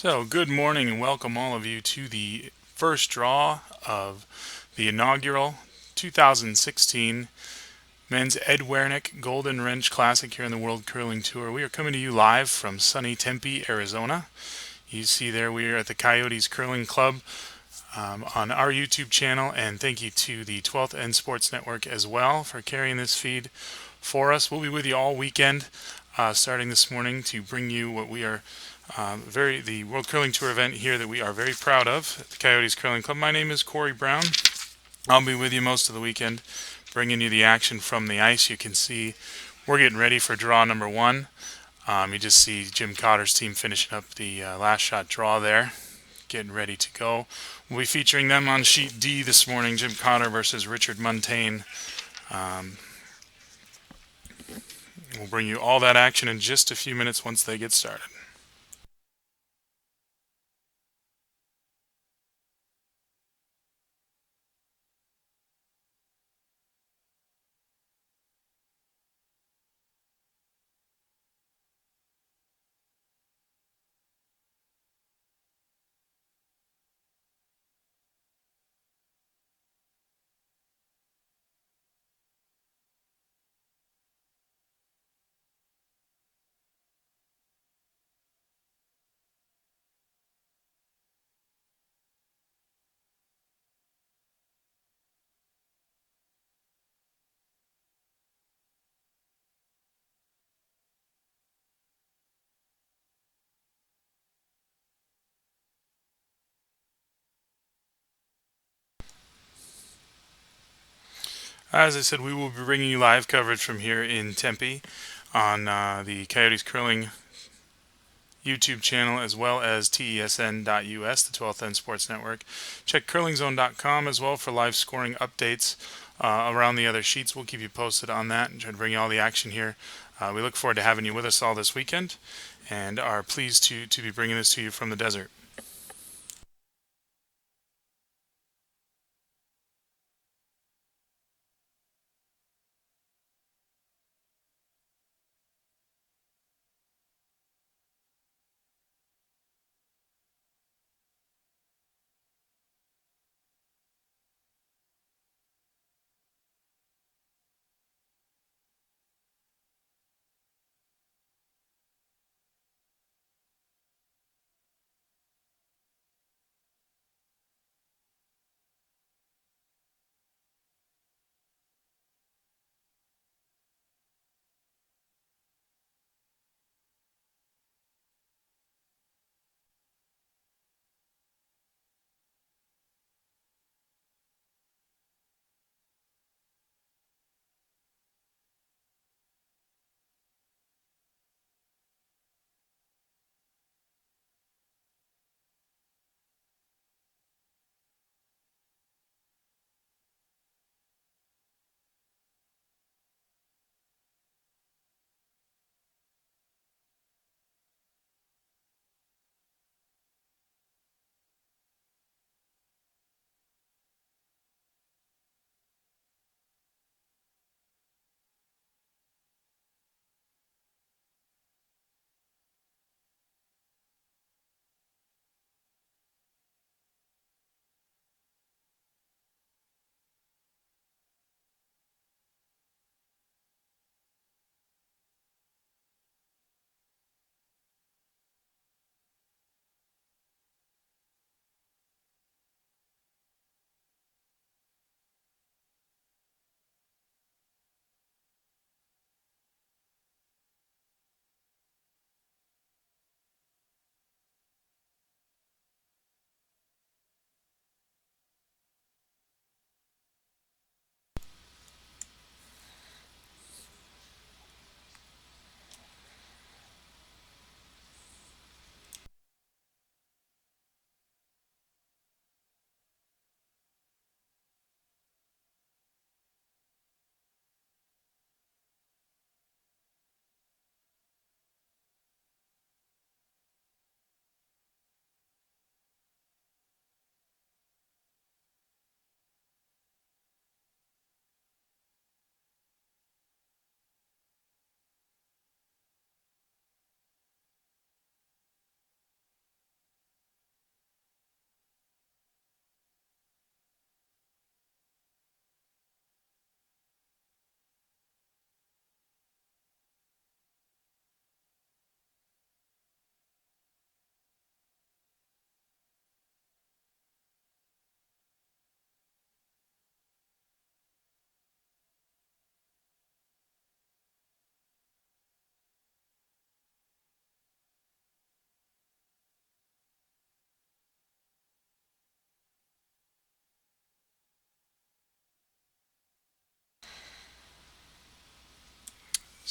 So, good morning and welcome all of you to the first draw of the inaugural 2016 Men's Ed Werenich Golden Wrench Classic here in the World Curling Tour. We are coming to you live from sunny Tempe, Arizona. You see there we are at the Coyotes Curling Club on our YouTube channel, and thank you to the 12th End Sports Network as well for carrying this feed for us. We'll be with you all weekend, starting this morning to bring you what we are the World Curling Tour event here that we are very proud of at the Coyotes Curling Club. My name is Corey Brown. I'll be with you most of the weekend, bringing you the action from the ice. You can see we're getting ready for draw number one. You just see Jim Cotter's team finishing up the last shot draw there, getting ready to go. We'll be featuring them on sheet D this morning, Jim Cotter versus Richard Muntain. We'll bring you all that action in just a few minutes once they get started. As I said, we will be bringing you live coverage from here in Tempe on the Coyotes Curling YouTube channel, as well as TESN.US, the 12th End Sports Network. Check curlingzone.com as well for live scoring updates around the other sheets. We'll keep you posted on that and try to bring you all the action here. We look forward to having you with us all this weekend and are pleased to be bringing this to you from the desert.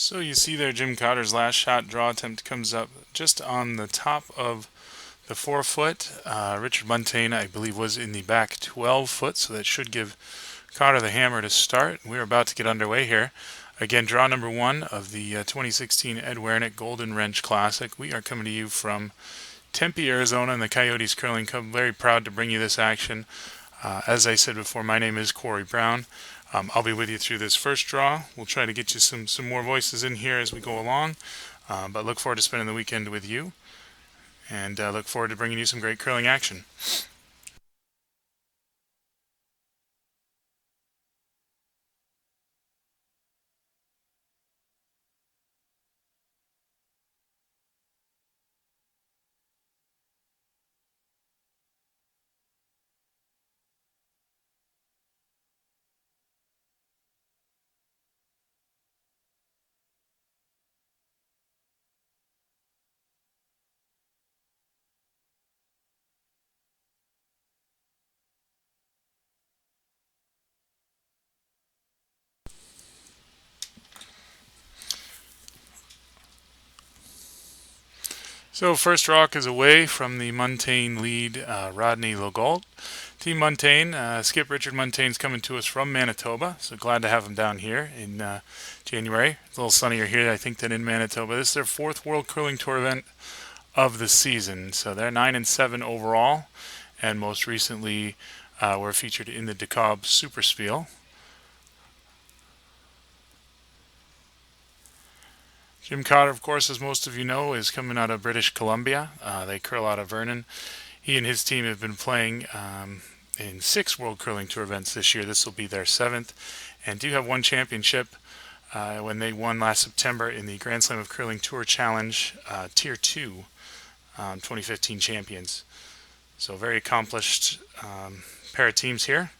So you see there, Jim Cotter's last shot draw attempt comes up just on the top of the 4 foot. Richard Muntain, I believe, was in the back 12 foot, so that should give Cotter the hammer to start. We're about to get underway here. Again, draw number 1 of the 2016 Ed Werenich Golden Wrench Classic. We are coming to you from Tempe, Arizona, and the Coyotes Curling Club. Very proud to bring you this action. As I said before, my name is Corey Brown. I'll be with you through this first draw. We'll try to get you some more voices in here as we go along. But look forward to spending the weekend with you, and look forward to bringing you some great curling action. So first rock is away from the Muntain lead, Rodney Legault. Team Muntain, Skip Richard Muntain's coming to us from Manitoba, so glad to have him down here in January. It's a little sunnier here, I think, than in Manitoba. This is their 4th World Curling Tour event of the season, so they're 9-7 overall, and most recently were featured in the DeKalb Superspiel. Jim Cotter, of course, as most of you know, is coming out of British Columbia. They curl out of Vernon. He and his team have been playing in 6 World Curling Tour events this year. This will be their 7th, and do have one championship when they won last September in the Grand Slam of Curling Tour Challenge Tier 2 2015 champions. So very accomplished pair of teams here.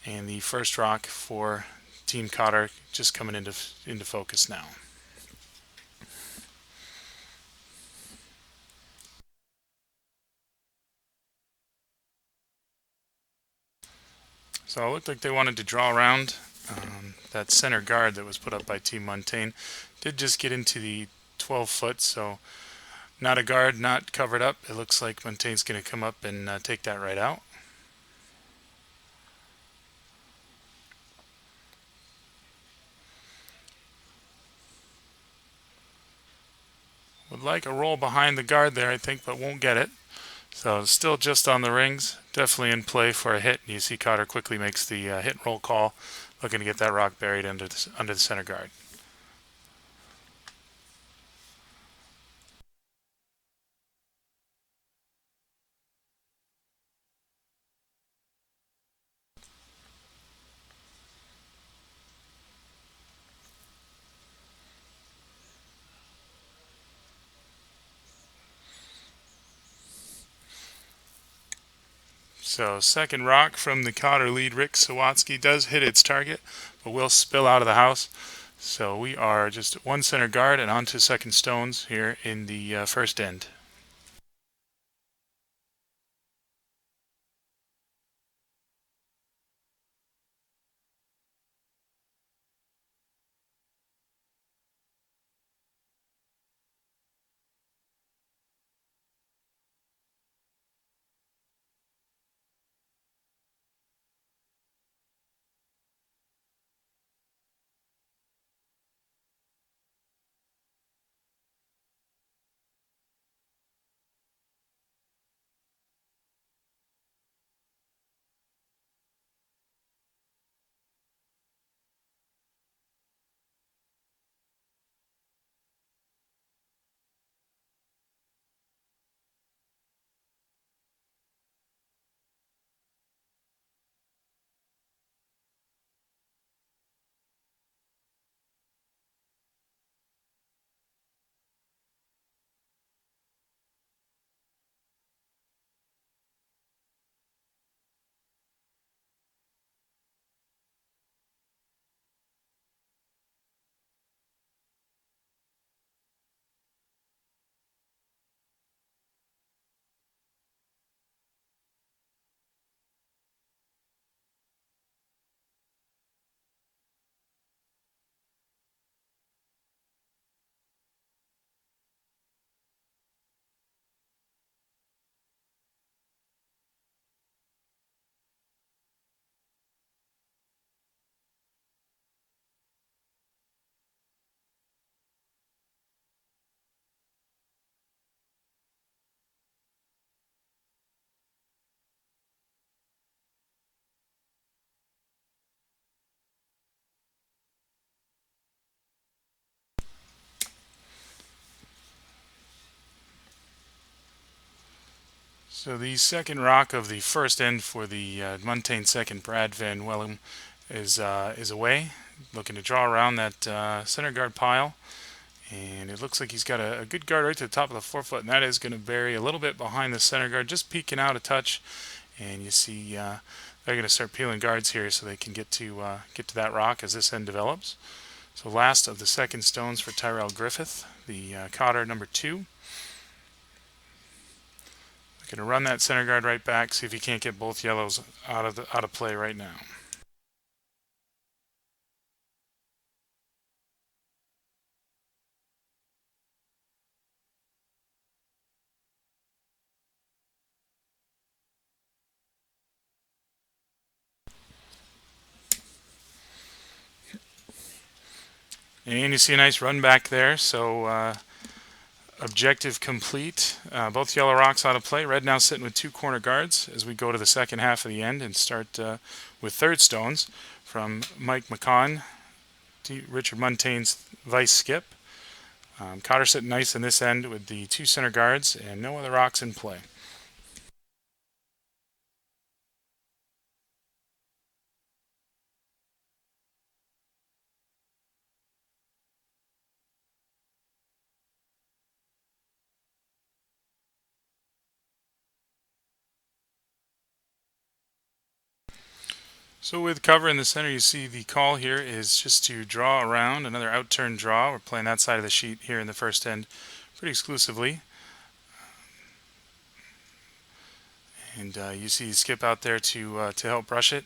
And the first rock for Team Cotter just coming into focus now. So it looked like they wanted to draw around that center guard that was put up by Team Muntain. Did just get into the 12 foot, so not a guard, not covered up. It looks like Muntain's going to come up and take that right out. Would like a roll behind the guard there, I think, but won't get it. So still just on the rings, definitely in play for a hit. You see Cotter quickly makes the hit and roll call, looking to get that rock buried under the center guard. So second rock from the Cotter lead, Rick Sawatsky, does hit its target, but will spill out of the house. So we are just one center guard and onto second stones here in the first end. So the second rock of the first end for the Muntain second, Brad Van Wellum, is away, looking to draw around that center guard pile. And it looks like he's got a good guard right to the top of the forefoot, and that is going to bury a little bit behind the center guard, just peeking out a touch. And you see they're going to start peeling guards here so they can get to that rock as this end develops. So last of the second stones for Tyrell Griffith, the Cotter number 2. Going to run that center guard right back, see if he can't get both yellows out of play right now. And you see a nice run back there, so objective complete. Both yellow rocks out of play. Red now sitting with 2 corner guards as we go to the second half of the end and start with third stones from Mike McCon to Richard Muntain's vice skip. Cotter sitting nice in this end with the 2 center guards and no other rocks in play. So with cover in the center, you see the call here is just to draw around, another out-turn draw. We're playing that side of the sheet here in the first end pretty exclusively. And you see skip out there to help brush it.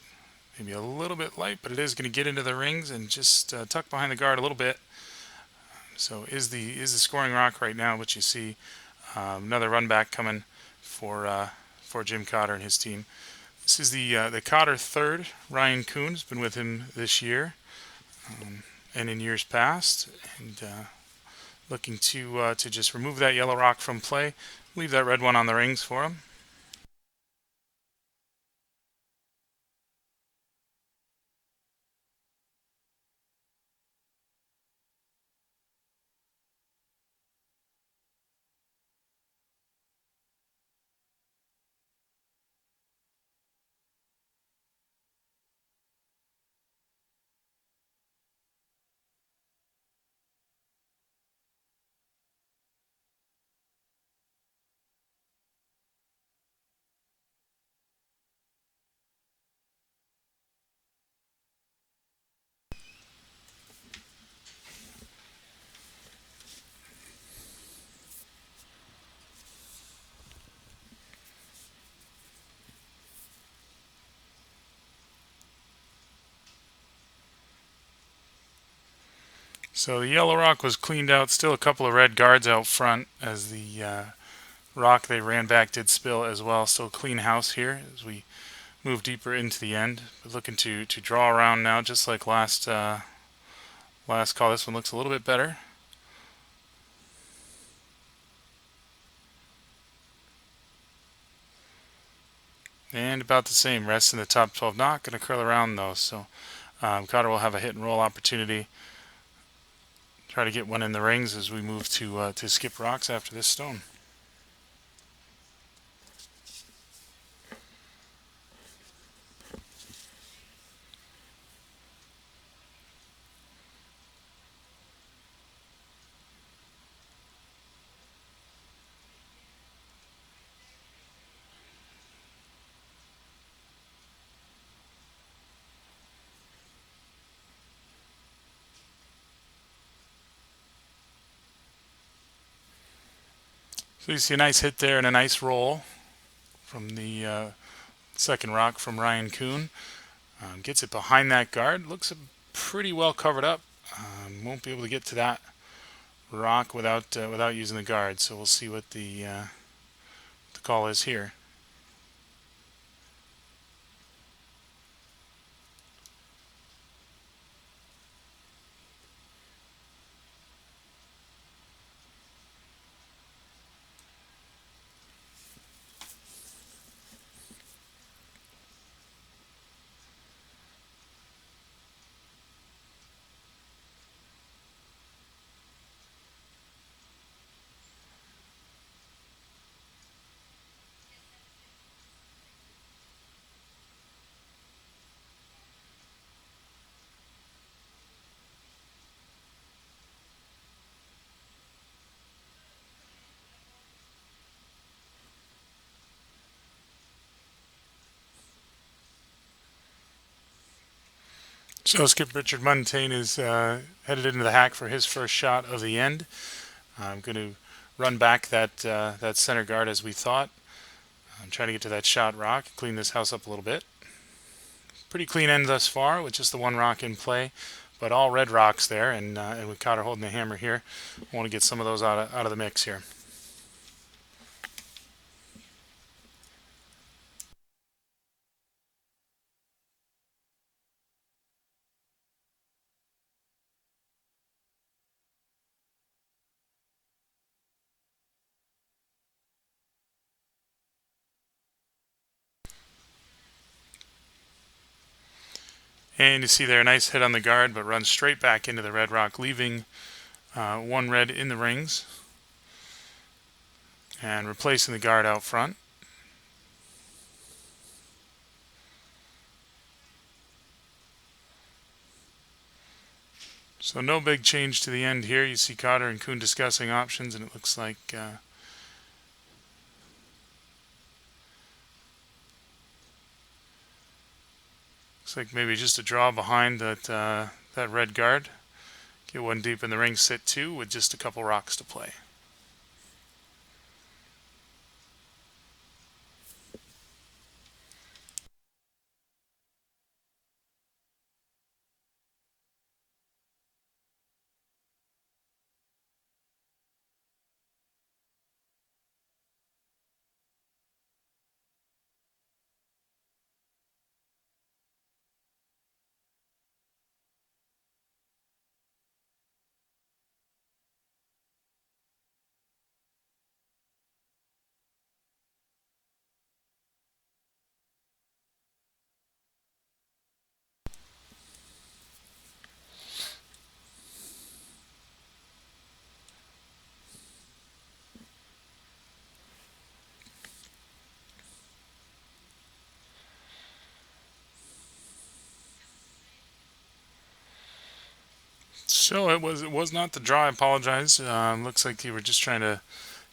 Maybe a little bit light, but it is going to get into the rings and just tuck behind the guard a little bit. So is the scoring rock right now, which you see another run back coming for Jim Cotter and his team. This is the Cotter third. Ryan Kuhn's been with him this year and in years past, and looking to just remove that yellow rock from play, leave that red one on the rings for him. So the yellow rock was cleaned out, still a couple of red guards out front as the rock they ran back did spill as well. Still clean house here as we move deeper into the end. But looking to draw around now, just like last call. This one looks a little bit better. And about the same, rest in the top 12. Not going to curl around though, so Cotter will have a hit and roll opportunity. Try to get one in the rings as we move to skip rocks after this stone. So you see a nice hit there and a nice roll from the second rock from Ryan Kuhn. Gets it behind that guard. Looks pretty well covered up. Won't be able to get to that rock without using the guard. So we'll see what the call is here. So Skip Richard Muntain is headed into the hack for his first shot of the end. I'm going to run back that center guard as we thought. I'm trying to get to that shot rock, clean this house up a little bit. Pretty clean end thus far with just the one rock in play, but all red rocks there, and with Cotter holding the hammer here, I want to get some of those out of the mix here. And you see there, a nice hit on the guard, but runs straight back into the red rock, leaving one red in the rings and replacing the guard out front. So no big change to the end here. You see Cotter and Kuhn discussing options, and it looks like maybe just a draw behind that red guard. Get one deep in the ring, sit two with just a couple rocks to play. So it was not the draw. I apologize. Looks like you were just trying to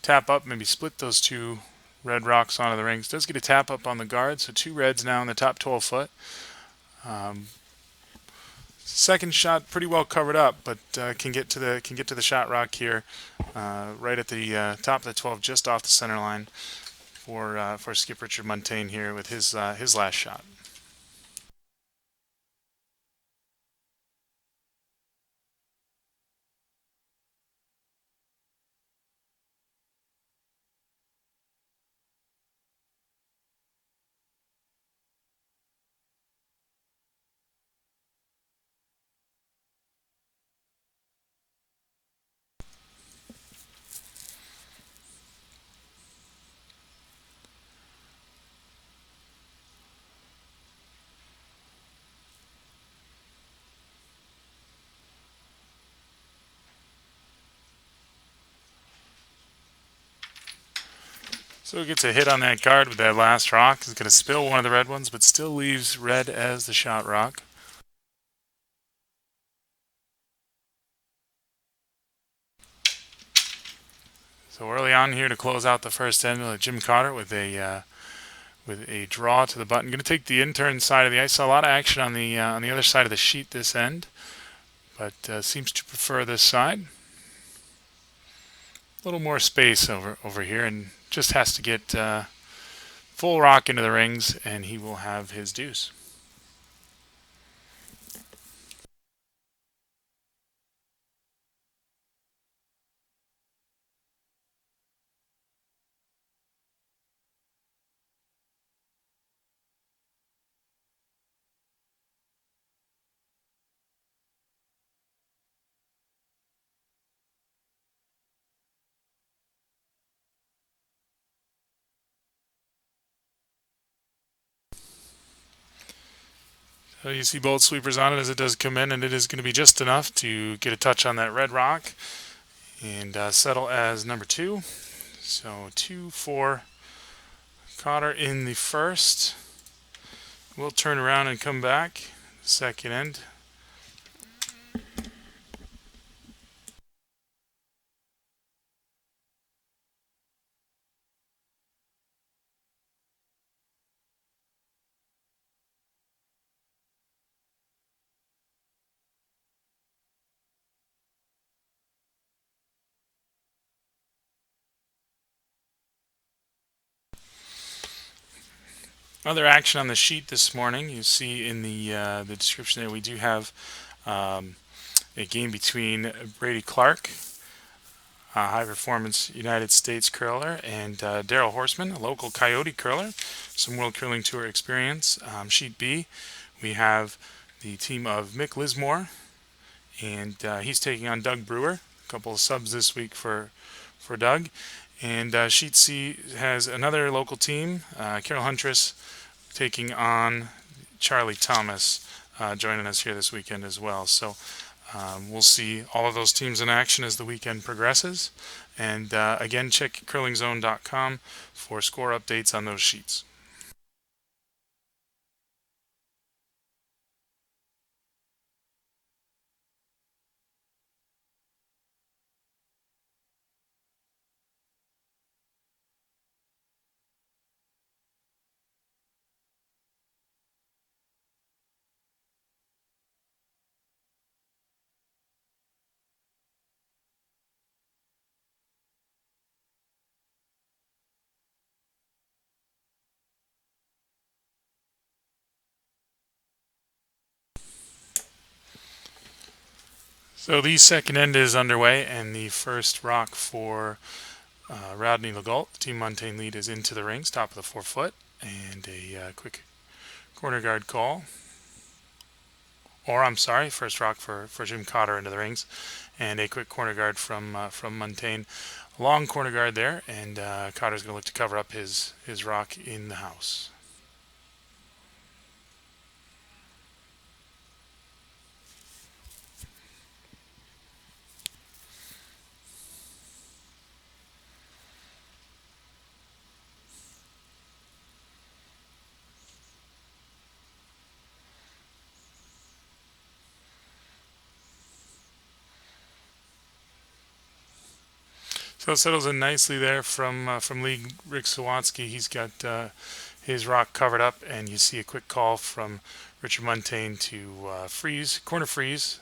tap up, maybe split those two red rocks onto the rings. Does get a tap up on the guard, so two reds now in the top 12 foot. Second shot pretty well covered up, but can get to the shot rock here, right at the top of the 12, just off the center line for Skip Richard Muntain here with his last shot. So he gets a hit on that guard with that last rock. He's going to spill one of the red ones, but still leaves red as the shot rock. So early on here to close out the first end, Jim Cotter with a draw to the button. Going to take the intern side of the ice. Saw a lot of action on the other side of the sheet this end, but seems to prefer this side. A little more space over here, and just has to get full rock into the rings, and he will have his deuce. So you see both sweepers on it as it does come in, and it is going to be just enough to get a touch on that red rock and settle as number two. So 2-4 Cotter in the first. We'll turn around and come back. Second end. Other action on the sheet this morning, you see in the description there, we do have um, a game between Brady Clark, high performance United States curler, and Daryl Horsman, a local Coyote curler, some World Curling Tour experience. Sheet B, we have the team of Mick Lizmore, and he's taking on Doug Brewer. A couple of subs this week for Doug. And Sheet C has another local team, Carol Huntress, taking on Charlie Thomas, joining us here this weekend as well. So we'll see all of those teams in action as the weekend progresses. And again, check curlingzone.com for score updates on those sheets. So the second end is underway, and the first rock for Rodney Legault, the Team Muntain lead, is into the rings, top of the 4 foot, and a quick corner guard call. Or I'm sorry, first rock for Jim Cotter into the rings, and a quick corner guard from Muntain. A long corner guard there, and Cotter's going to look to cover up his rock in the house. So it settles in nicely there from League Rick Sawatsky. He's got his rock covered up, and you see a quick call from Richard Muntain to corner freeze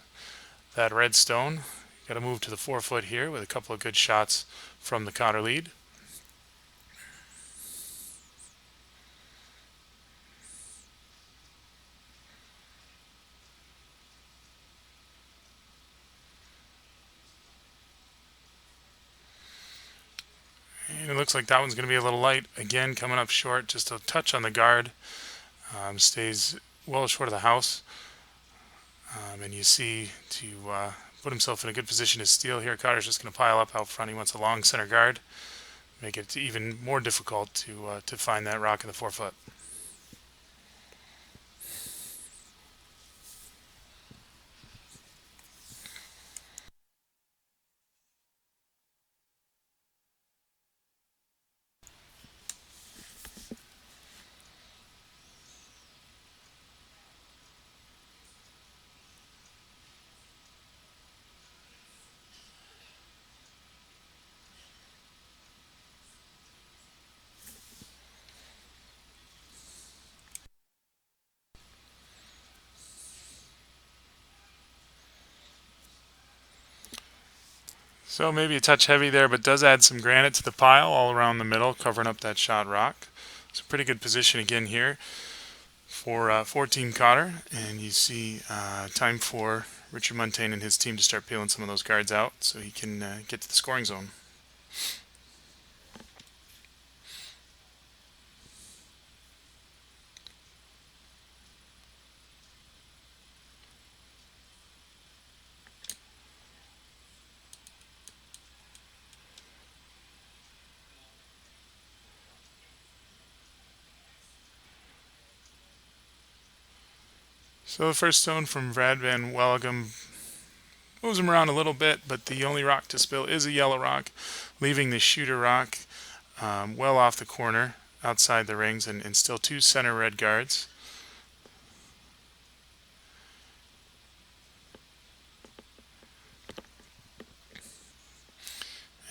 that red stone. Got to move to the 4 foot here with a couple of good shots from the Cotter lead. And it looks like that one's going to be a little light. Again, coming up short, just a touch on the guard. Stays well short of the house. And you see to put himself in a good position to steal here, Cotter's just going to pile up out front. He wants a long center guard. Make it even more difficult to find that rock in the 4 foot. So maybe a touch heavy there, but does add some granite to the pile all around the middle, covering up that shot rock. It's a pretty good position again here for Team Cotter. And you see time for Richard Muntain and his team to start peeling some of those guards out so he can get to the scoring zone. So the first stone from Brad Van Wellegem moves him around a little bit, but the only rock to spill is a yellow rock, leaving the shooter rock well off the corner outside the rings, and still two center red guards.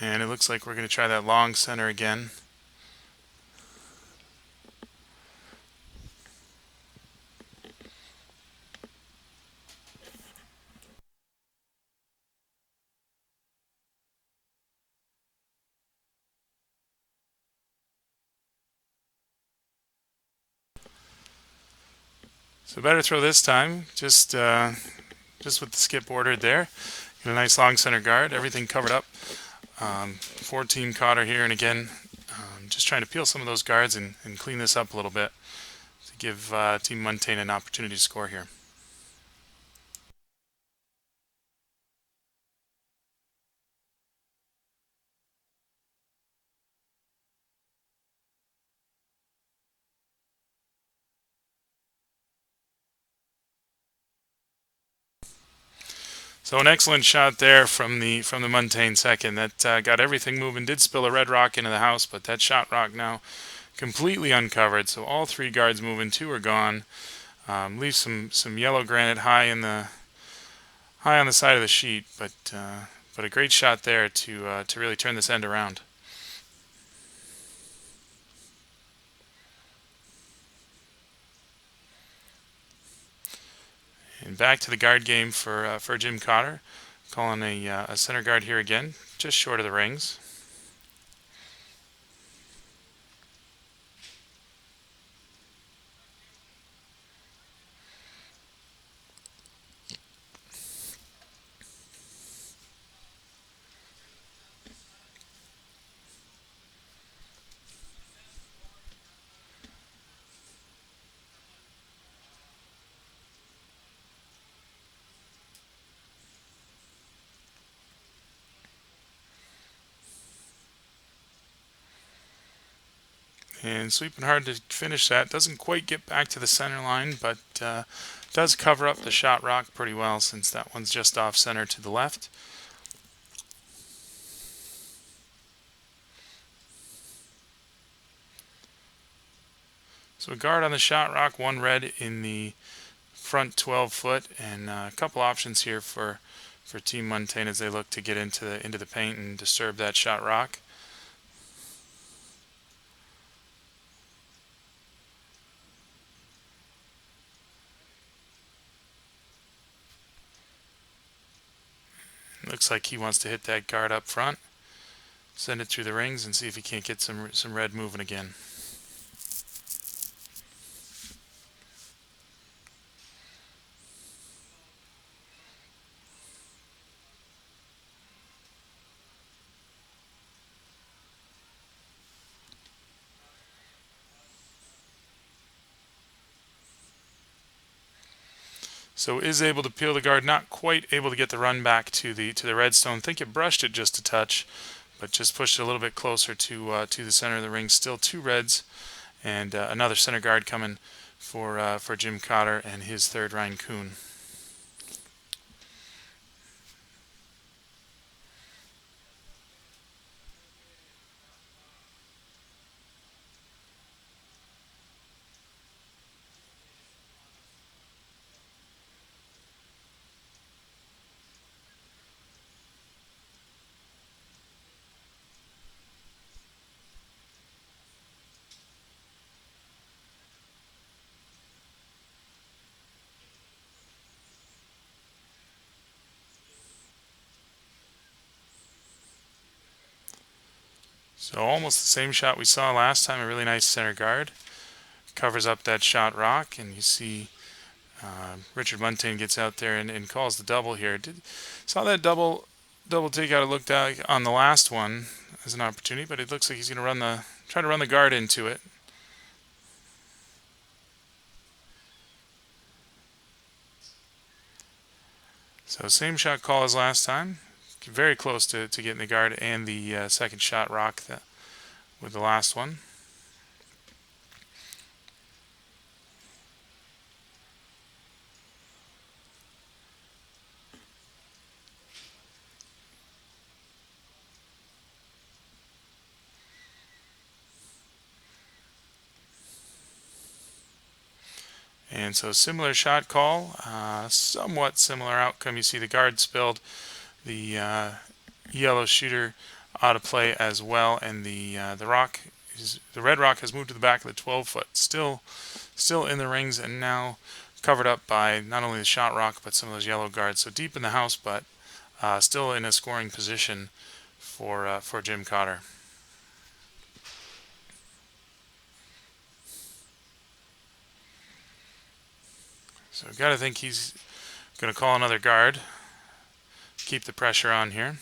And it looks like we're going to try that long center again. So better throw this time, just with the skip ordered there. Get a nice long center guard, everything covered up. For Team Cotter here, and again, just trying to peel some of those guards and clean this up a little bit to give Team Muntain an opportunity to score here. So an excellent shot there from the Muntain second. That got everything moving. Did spill a red rock into the house, but that shot rock now completely uncovered. So all three guards moving, two are gone. Leaves some yellow granite high on the side of the sheet, but a great shot there to really turn this end around. And back to the guard game for Jim Cotter. Calling a center guard here again, just short of the rings. And sweeping hard to finish that. Doesn't quite get back to the center line, but does cover up the shot rock pretty well since that one's just off center to the left. So a guard on the shot rock, one red in the front 12 foot, and a couple options here for Team Muntain as they look to get into the paint and disturb that shot rock. Looks like he wants to hit that guard up front, send it through the rings, and see if he can't get some red moving again. So is able to peel the guard, not quite able to get the run back to the redstone. Think it brushed it just a touch, but just pushed it a little bit closer to the center of the ring. Still two reds, and another center guard coming for Jim Cotter and his third Raccoon. So almost the same shot we saw last time, a really nice center guard. Covers up that shot rock, and you see Richard Muntain gets out there and calls the double here. Saw that double take out. It looked on the last one as an opportunity, but it looks like he's going to try to run the guard into it. So same shot call as last time. Very close to getting the guard and the second shot rock with the last one. And so similar shot call, somewhat similar outcome. You see the guard spilled, the yellow shooter out of play as well, and the red rock has moved to the back of the 12 foot. Still in the rings, and now covered up by not only the shot rock but some of those yellow guards. So deep in the house, but still in a scoring position for Jim Cotter. So got to think he's going to call another guard. Keep the pressure on here.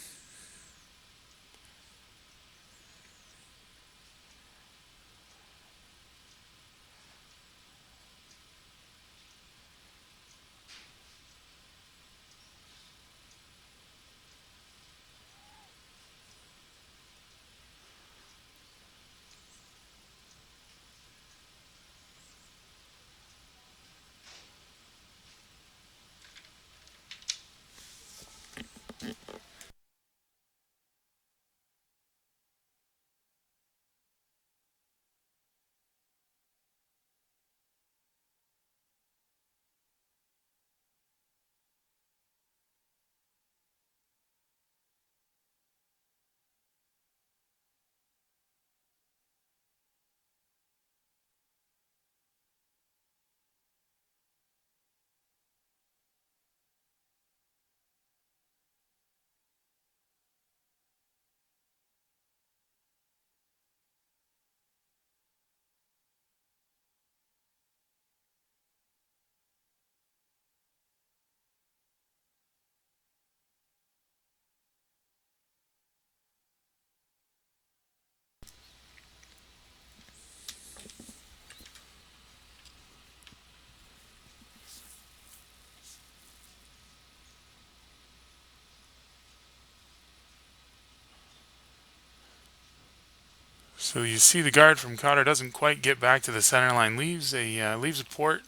So you see the guard from Cotter doesn't quite get back to the center line. Leaves a port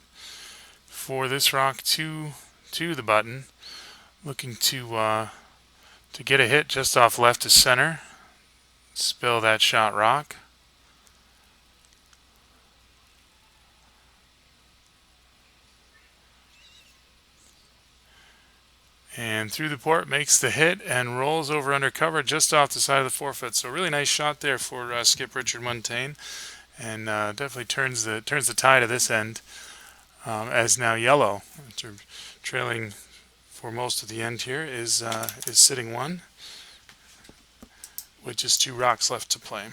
for this rock to the button, looking to get a hit just off left to center. Spill that shot rock. And through the port, makes the hit and rolls over under cover just off the side of the forefoot. So really nice shot there for skip Richard Muntain, and definitely turns the tide of this end, as now yellow, after trailing for most of the end here, is sitting one with just 2 rocks left to play.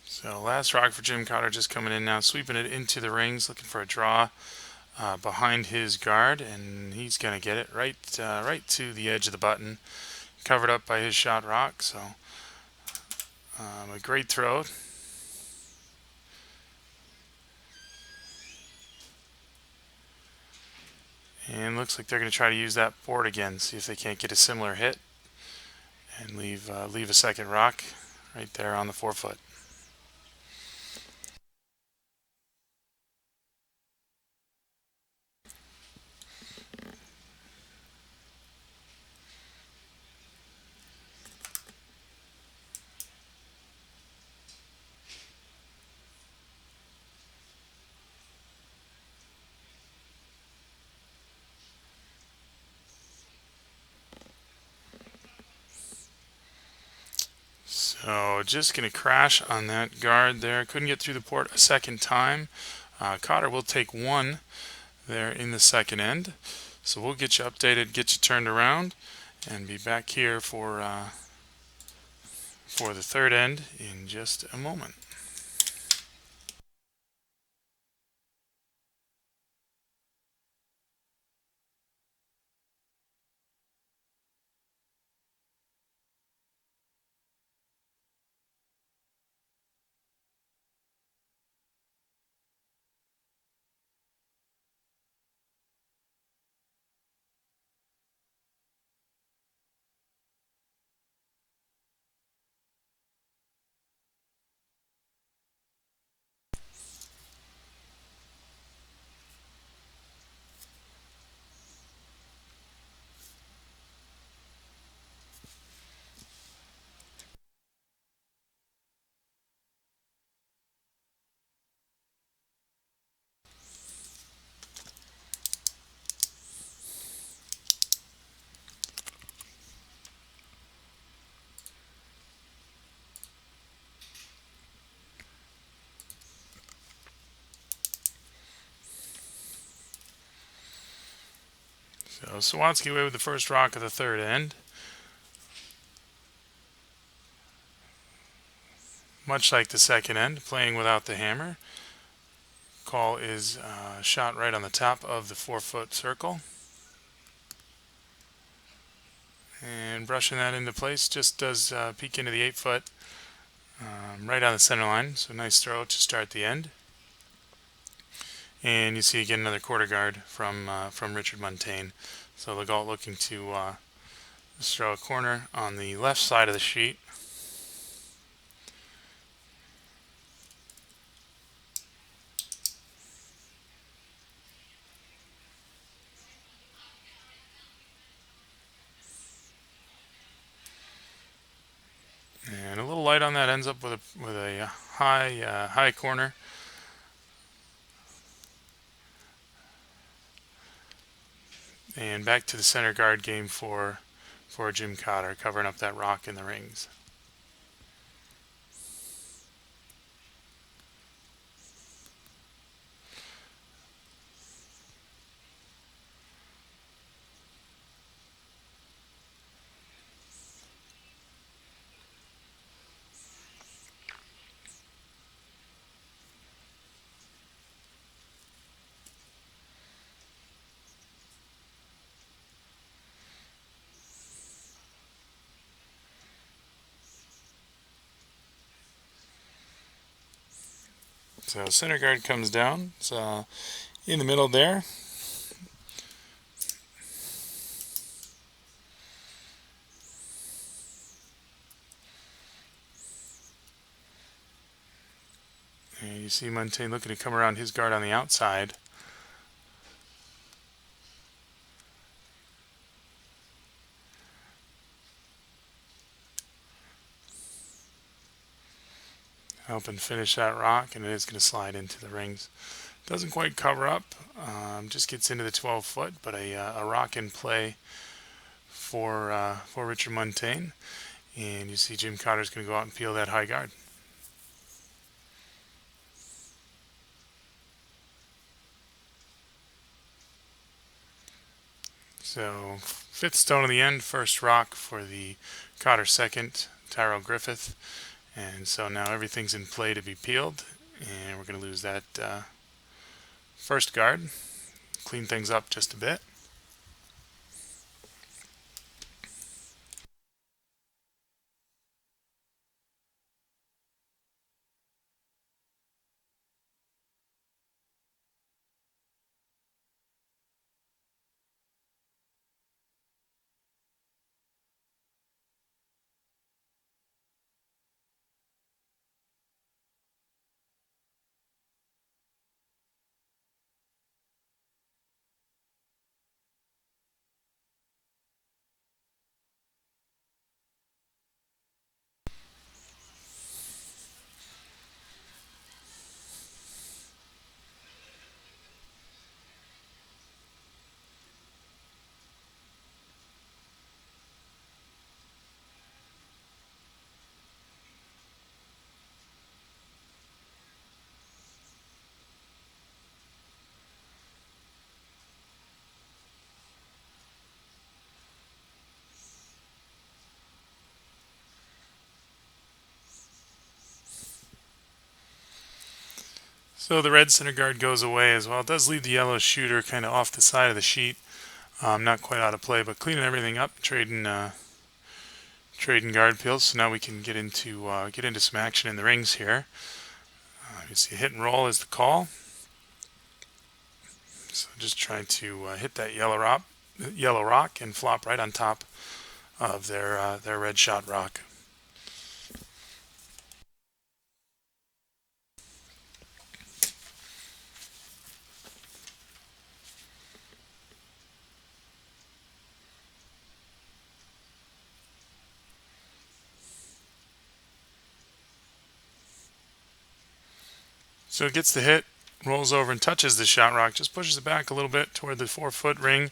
So last rock for Jim Cotter, just coming in now, sweeping it into the rings, looking for a draw behind his guard, and he's going to get it right to the edge of the button, covered up by his shot rock. So a great throw. And looks like they're going to try to use that board again, see if they can't get a similar hit, and leave a second rock right there on the forefoot. So just going to crash on that guard there. Couldn't get through the port a second time. Cotter will take 1 there in the second end. So we'll get you updated, get you turned around, and be back here for the third end in just a moment. So Sawatsky away with the first rock of the third end. Much like the second end, playing without the hammer. Call is shot right on the top of the 4-foot circle. And brushing that into place just does peek into the 8-foot right on the center line. So nice throw to start the end. And you see again another quarter guard from Richard Muntain. So Legault looking to just throw a corner on the left side of the sheet. And a little light on that, ends up with a high corner. And back to the center guard game for Jim Cotter, covering up that rock in the rings. So center guard comes down. It's in the middle there. And you see Muntain looking to come around his guard on the outside. Helping finish that rock, and it is going to slide into the rings. Doesn't quite cover up, just gets into the 12-foot, but a rock in play for Richard Muntain. And you see Jim Cotter's going to go out and peel that high guard. So 5th stone of the end, first rock for the Cotter second, Tyrell Griffith. And so now everything's in play to be peeled, and we're going to lose that first guard. Clean things up just a bit. So the red center guard goes away as well. It does leave the yellow shooter kind of off the side of the sheet. Not quite out of play, but cleaning everything up, trading guard peels. So now we can get into some action in the rings here. You see hit and roll is the call. So just trying to hit that yellow rock and flop right on top of their red shot rock. So it gets the hit, rolls over and touches the shot rock, just pushes it back a little bit toward the 4-foot ring.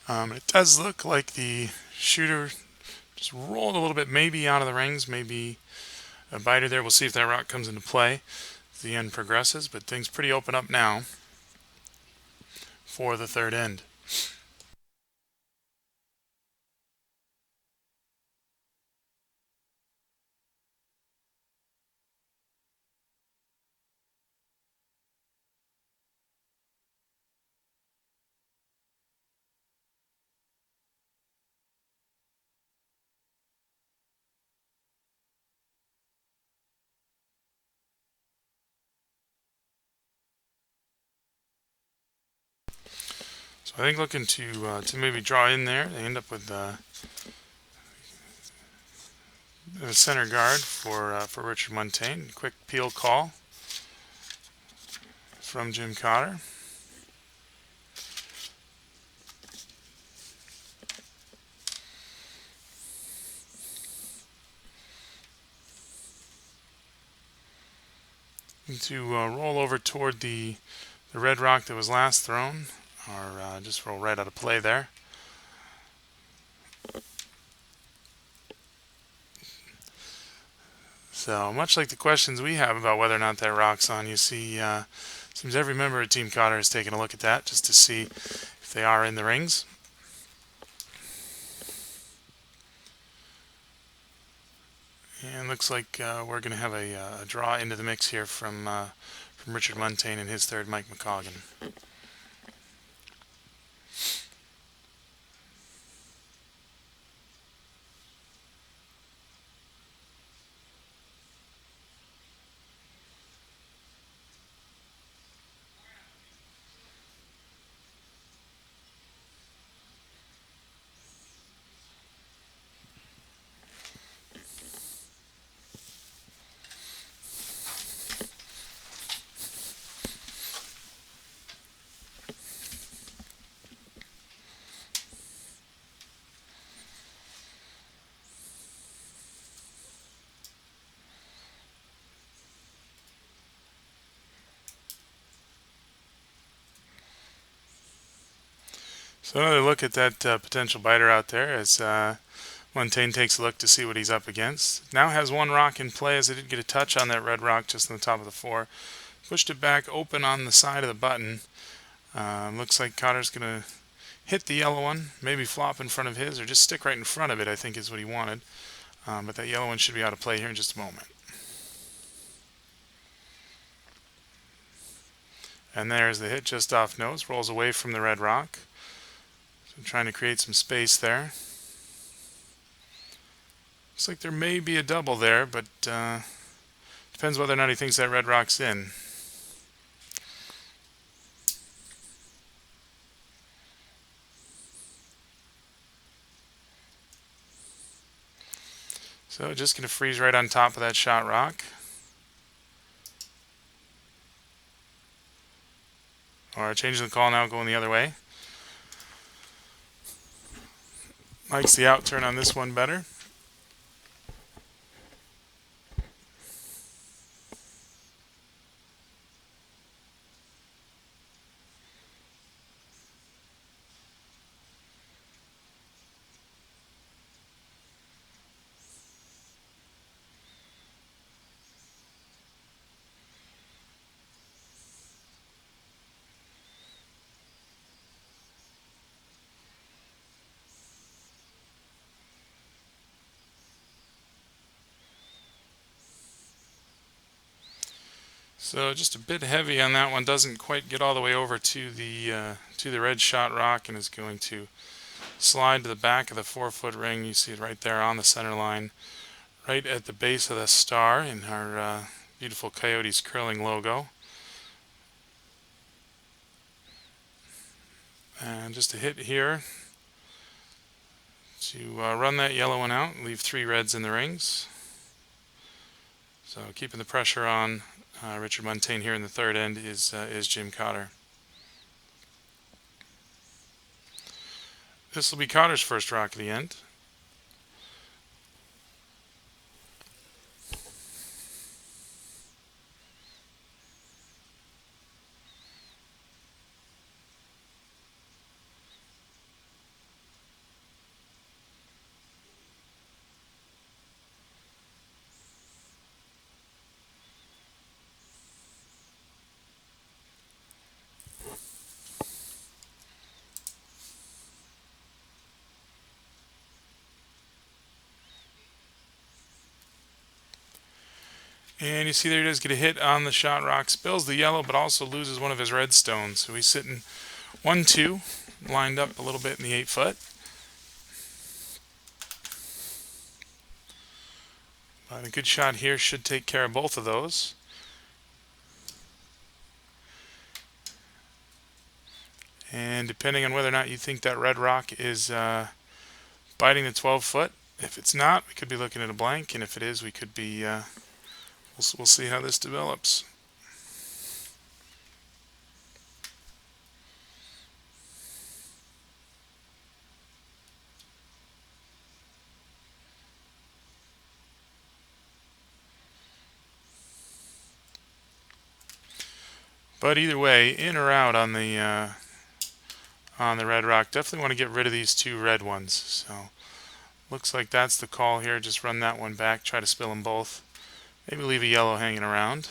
It does look like the shooter just rolled a little bit, maybe out of the rings, maybe a biter there. We'll see if that rock comes into play as the end progresses, but things pretty open up now for the third end. I think looking to maybe draw in there, they end up with a center guard for Richard Muntain. Quick peel call from Jim Cotter. To roll over toward the red rock that was last thrown, or just roll right out of play there. So much like the questions we have about whether or not that rock's on, you see, seems every member of Team Cotter is taking a look at that just to see if they are in the rings. And looks like we're going to have a draw into the mix here from Richard Muntain and his third, Mike McCoggan. So another look at that potential biter out there as Muntain takes a look to see what he's up against. Now has one rock in play as I did get a touch on that red rock just on the top of the floor. Pushed it back open on the side of the button. Looks like Cotter's going to hit the yellow one, maybe flop in front of his or just stick right in front of it, I think is what he wanted. But that yellow one should be out of play here in just a moment. And there's the hit just off nose, rolls away from the red rock. So trying to create some space there. Looks like there may be a double there, but depends whether or not he thinks that red rock's in. So just going to freeze right on top of that shot rock. Or changing the call now, going the other way. Likes the out turn on this one better. So just a bit heavy on that one, doesn't quite get all the way over to the red shot rock and is going to slide to the back of the 4-foot ring. You see it right there on the center line, right at the base of the star in our beautiful Coyotes curling logo. And just a hit here to run that yellow one out, leave 3 reds in the rings. So keeping the pressure on Richard Muntain here in the third end is Jim Cotter. This will be Cotter's first rock of the end. And you see there he does get a hit on the shot rock, spills the yellow, but also loses one of his red stones. So he's sitting 1-2, lined up a little bit in the 8-foot. But a good shot here should take care of both of those. And depending on whether or not you think that red rock is biting the 12-foot, if it's not, we could be looking at a blank, and if it is, we could be, we'll see how this develops. But either way, in or out on the red rock, definitely want to get rid of these two red ones. So looks like that's the call here. Just run that one back, try to spill them both. Maybe leave a yellow hanging around.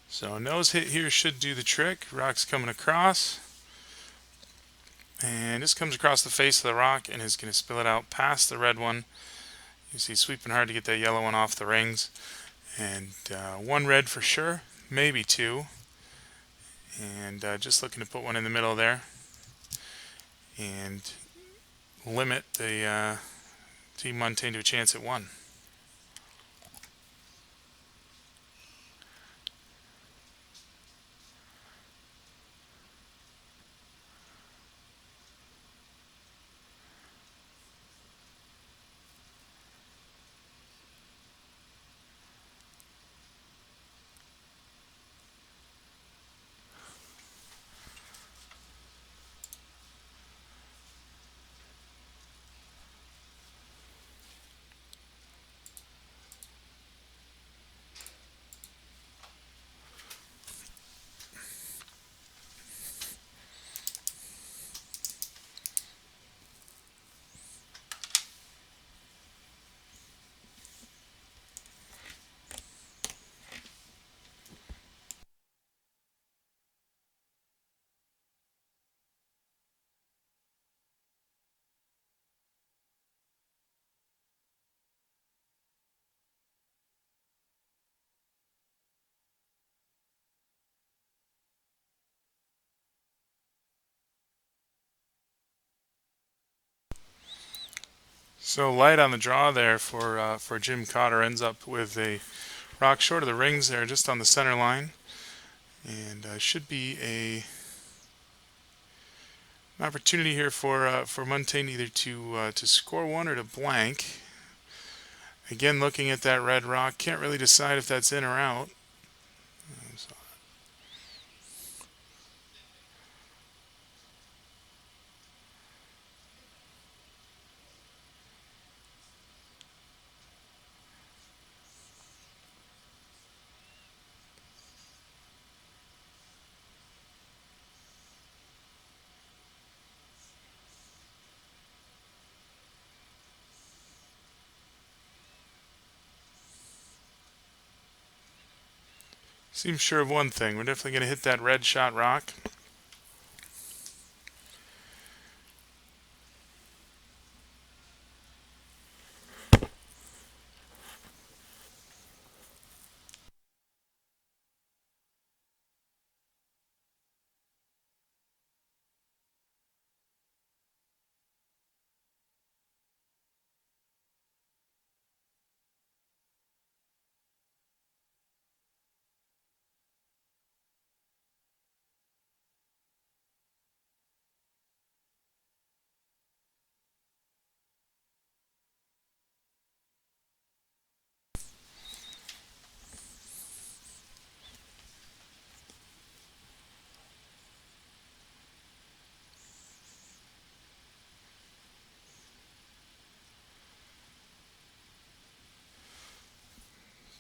So nose hit here should do the trick. Rock's coming across. And this comes across the face of the rock and is going to spill it out past the red one. You see sweeping hard to get that yellow one off the rings. And one red for sure, maybe two. And just looking to put one in the middle there. And limit the Team Muntain to a chance at one. So light on the draw there for Jim Cotter. Ends up with a rock short of the rings there, just on the center line, and should be an opportunity here for Muntain either to score one or to blank. Again, looking at that red rock, can't really decide if that's in or out. Seems sure of one thing. We're definitely going to hit that red shot rock.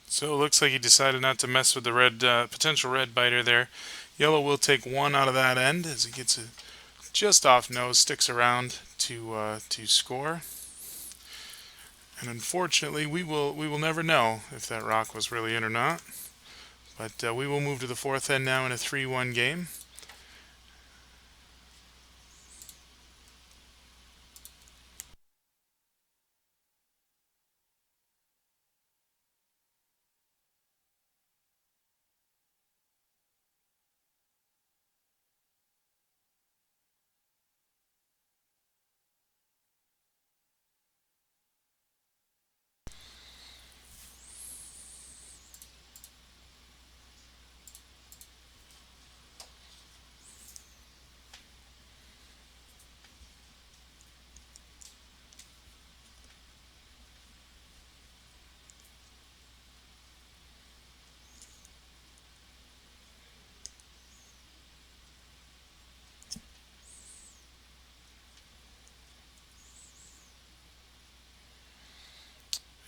So it looks like he decided not to mess with the red potential red biter there. Yellow will take one out of that end as he gets it just off nose, sticks around to score. And unfortunately, we will never know if that rock was really in or not. But we will move to the fourth end now in a 3-1 game.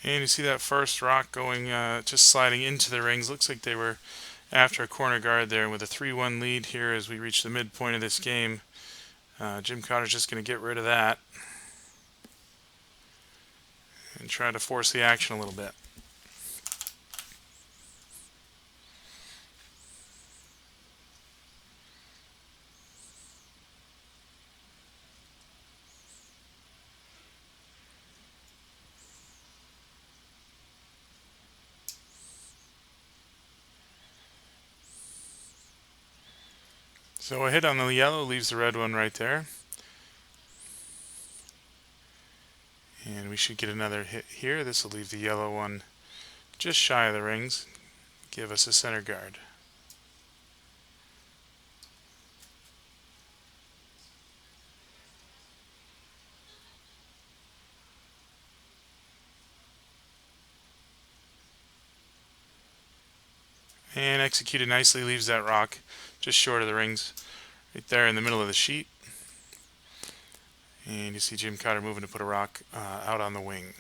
And you see that first rock going, just sliding into the rings. Looks like they were after a corner guard there with a 3-1 lead here as we reach the midpoint of this game. Jim Cotter's just going to get rid of that and try to force the action a little bit. So a hit on the yellow leaves the red one right there. And we should get another hit here. This will leave the yellow one just shy of the rings. Give us a center guard. And executed nicely, leaves that rock just short of the rings, right there in the middle of the sheet. And you see Jim Cotter moving to put a rock out on the wing.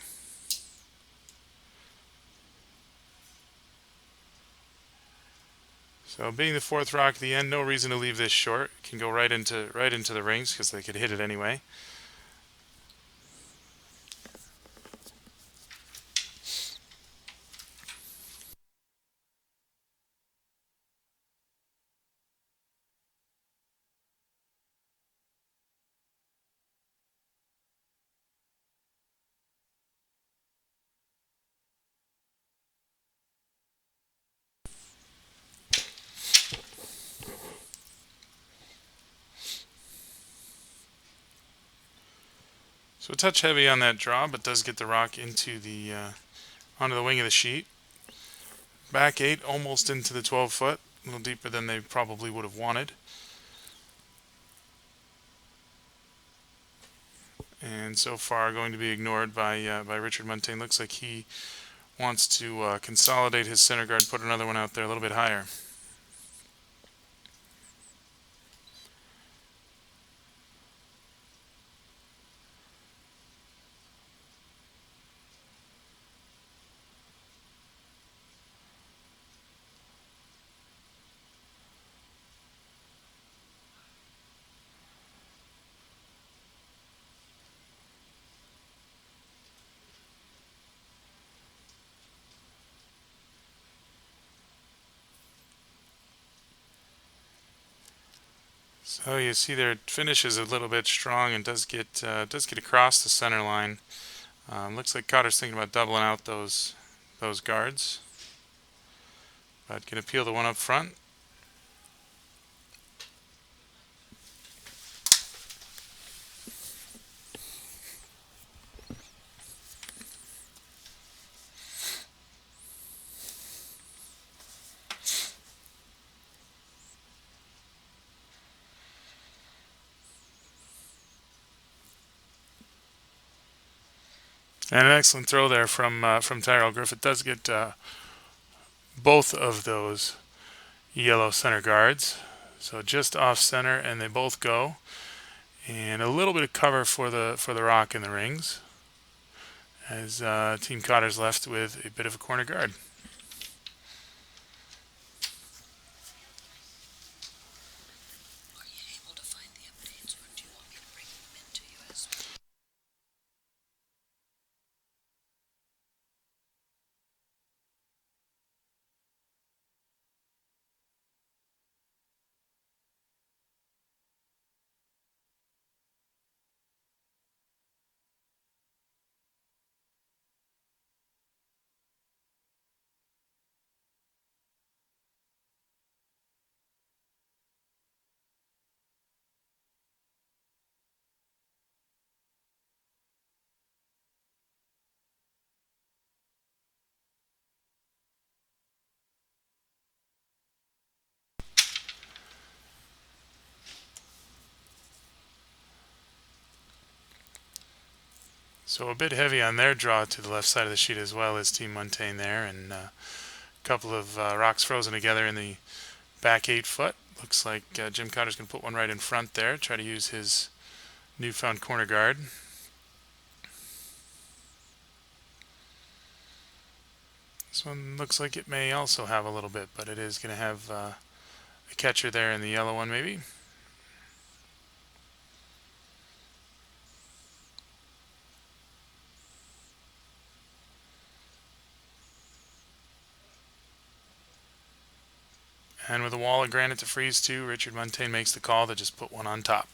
So being the fourth rock at the end, no reason to leave this short. It can go right into the rings because they could hit it anyway. So a touch heavy on that draw, but does get the rock into the onto the wing of the sheet. Back 8, almost into the 12 foot, a little deeper than they probably would have wanted. And so far going to be ignored by Richard Muntain. Looks like he wants to consolidate his center guard, put another one out there a little bit higher. So you see their finish is a little bit strong and does get across the center line. Looks like Cotter's thinking about doubling out those guards, but can appeal the one up front. And an excellent throw there from Tyrell Griffith. Does get both of those yellow center guards. So just off center, and they both go. And a little bit of cover for the rock in the rings, as Team Cotter's left with a bit of a corner guard. So a bit heavy on their draw to the left side of the sheet as well as Team Muntain there, and a couple of rocks frozen together in the back 8 foot. Looks like Jim Cotter's going to put one right in front there, try to use his newfound corner guard. This one looks like it may also have a little bit, but it is going to have a catcher there in the yellow one maybe. And with a wall of granite to freeze too, Richard Muntain makes the call to just put one on top.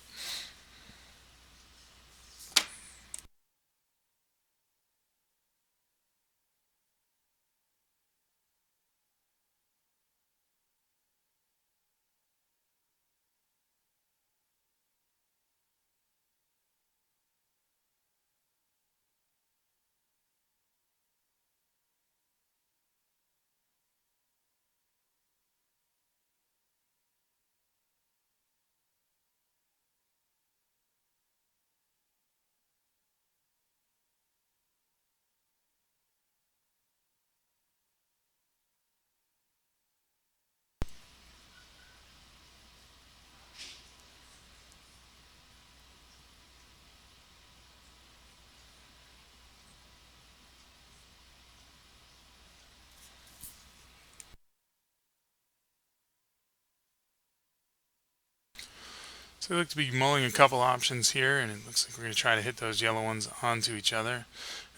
So we look to be mulling a couple options here, and it looks like we're going to try to hit those yellow ones onto each other.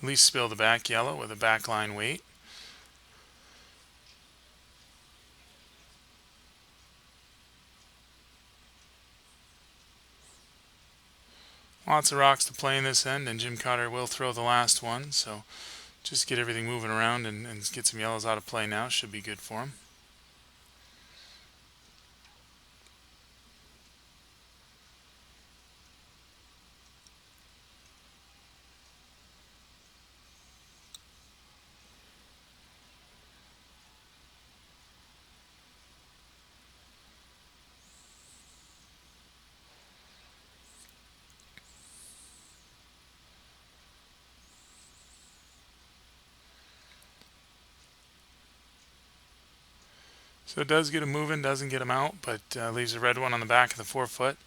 At least spill the back yellow with a backline weight. Lots of rocks to play in this end, and Jim Cotter will throw the last one, so just get everything moving around and get some yellows out of play now. Should be good for him. So it does get him moving, doesn't get him out, but leaves a red one on the back of the 4-foot.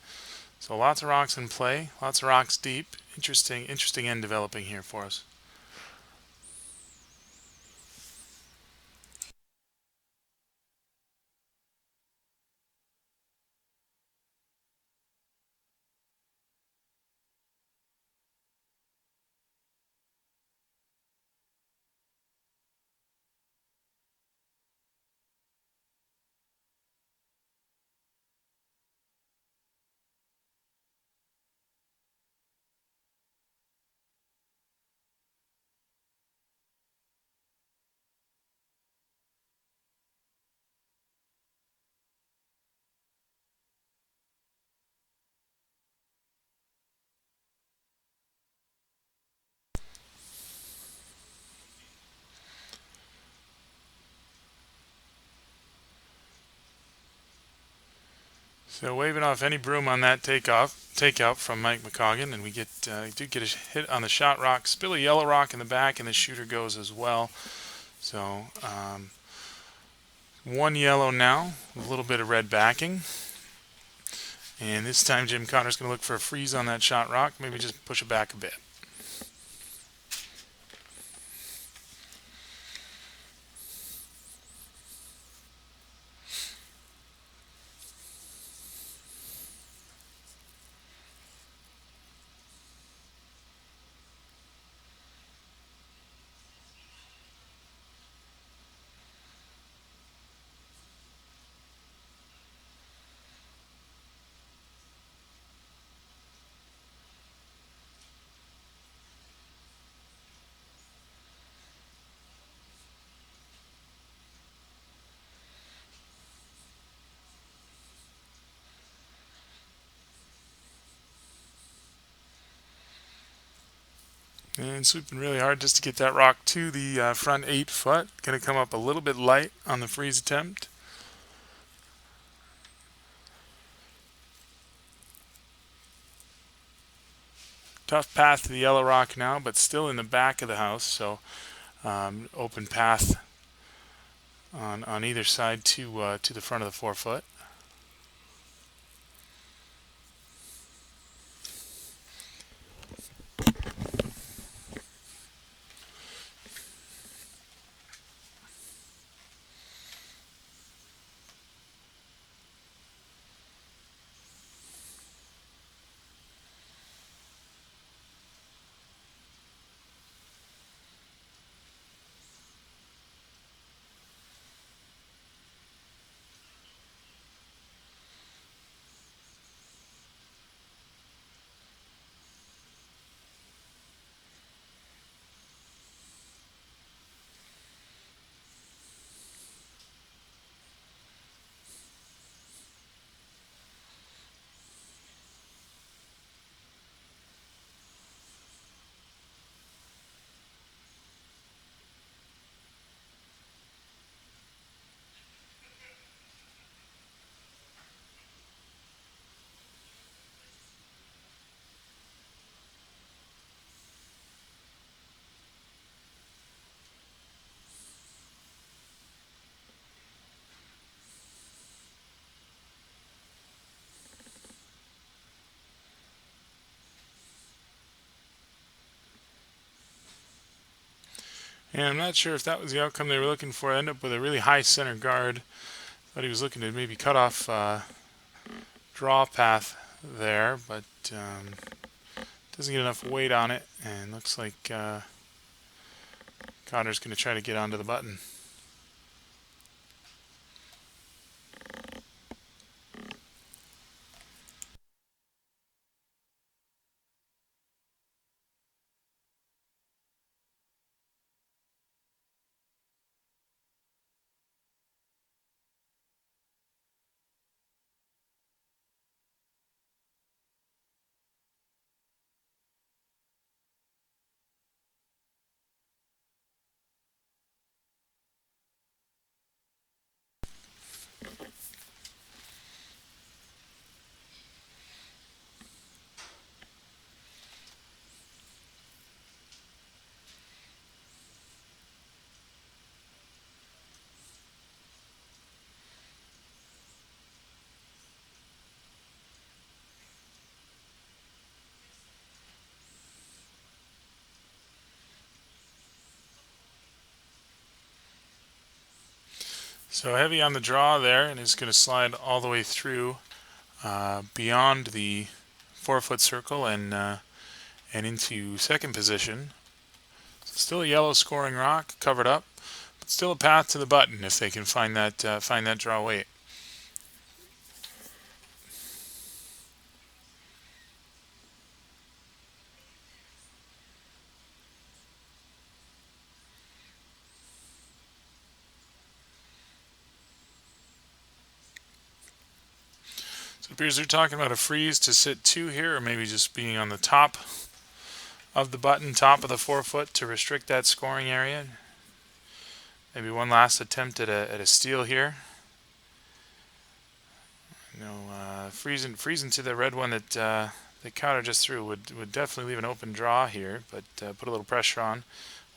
So lots of rocks in play, lots of rocks deep. Interesting end developing here for us. So waving off any broom on that takeout from Mike McCoggan, and we do get a hit on the shot rock, spill a yellow rock in the back, and the shooter goes as well. So one yellow now, with a little bit of red backing. And this time Jim Cotter's going to look for a freeze on that shot rock, maybe just push it back a bit. And sweeping really hard just to get that rock to the front 8-foot. Going to come up a little bit light on the freeze attempt. Tough path to the yellow rock now, but still in the back of the house, so open path on either side to the front of the 4-foot. And I'm not sure if that was the outcome they were looking for. End up with a really high center guard. Thought he was looking to maybe cut off draw path there, but doesn't get enough weight on it, and looks like Cotter's going to try to get onto the button. So heavy on the draw there, and is going to slide all the way through beyond the 4-foot circle and into second position. So still a yellow scoring rock covered up, but still a path to the button if they can find that draw weight. So it appears they're talking about a freeze to sit 2 here, or maybe just being on the top of the button, top of the 4-foot to restrict that scoring area. Maybe one last attempt at a steal here. Freezing to the red one that the Cotter just threw would definitely leave an open draw here, but put a little pressure on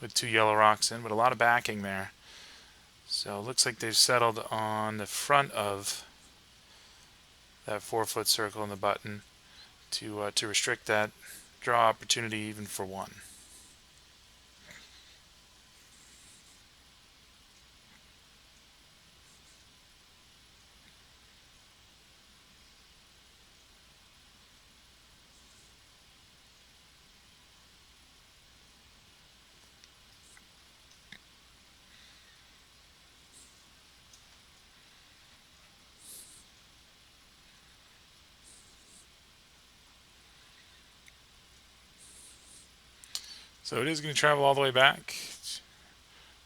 with 2 yellow rocks in, but a lot of backing there. So it looks like they've settled on the front of that 4-foot circle in the button to restrict that draw opportunity even for 1. So it is going to travel all the way back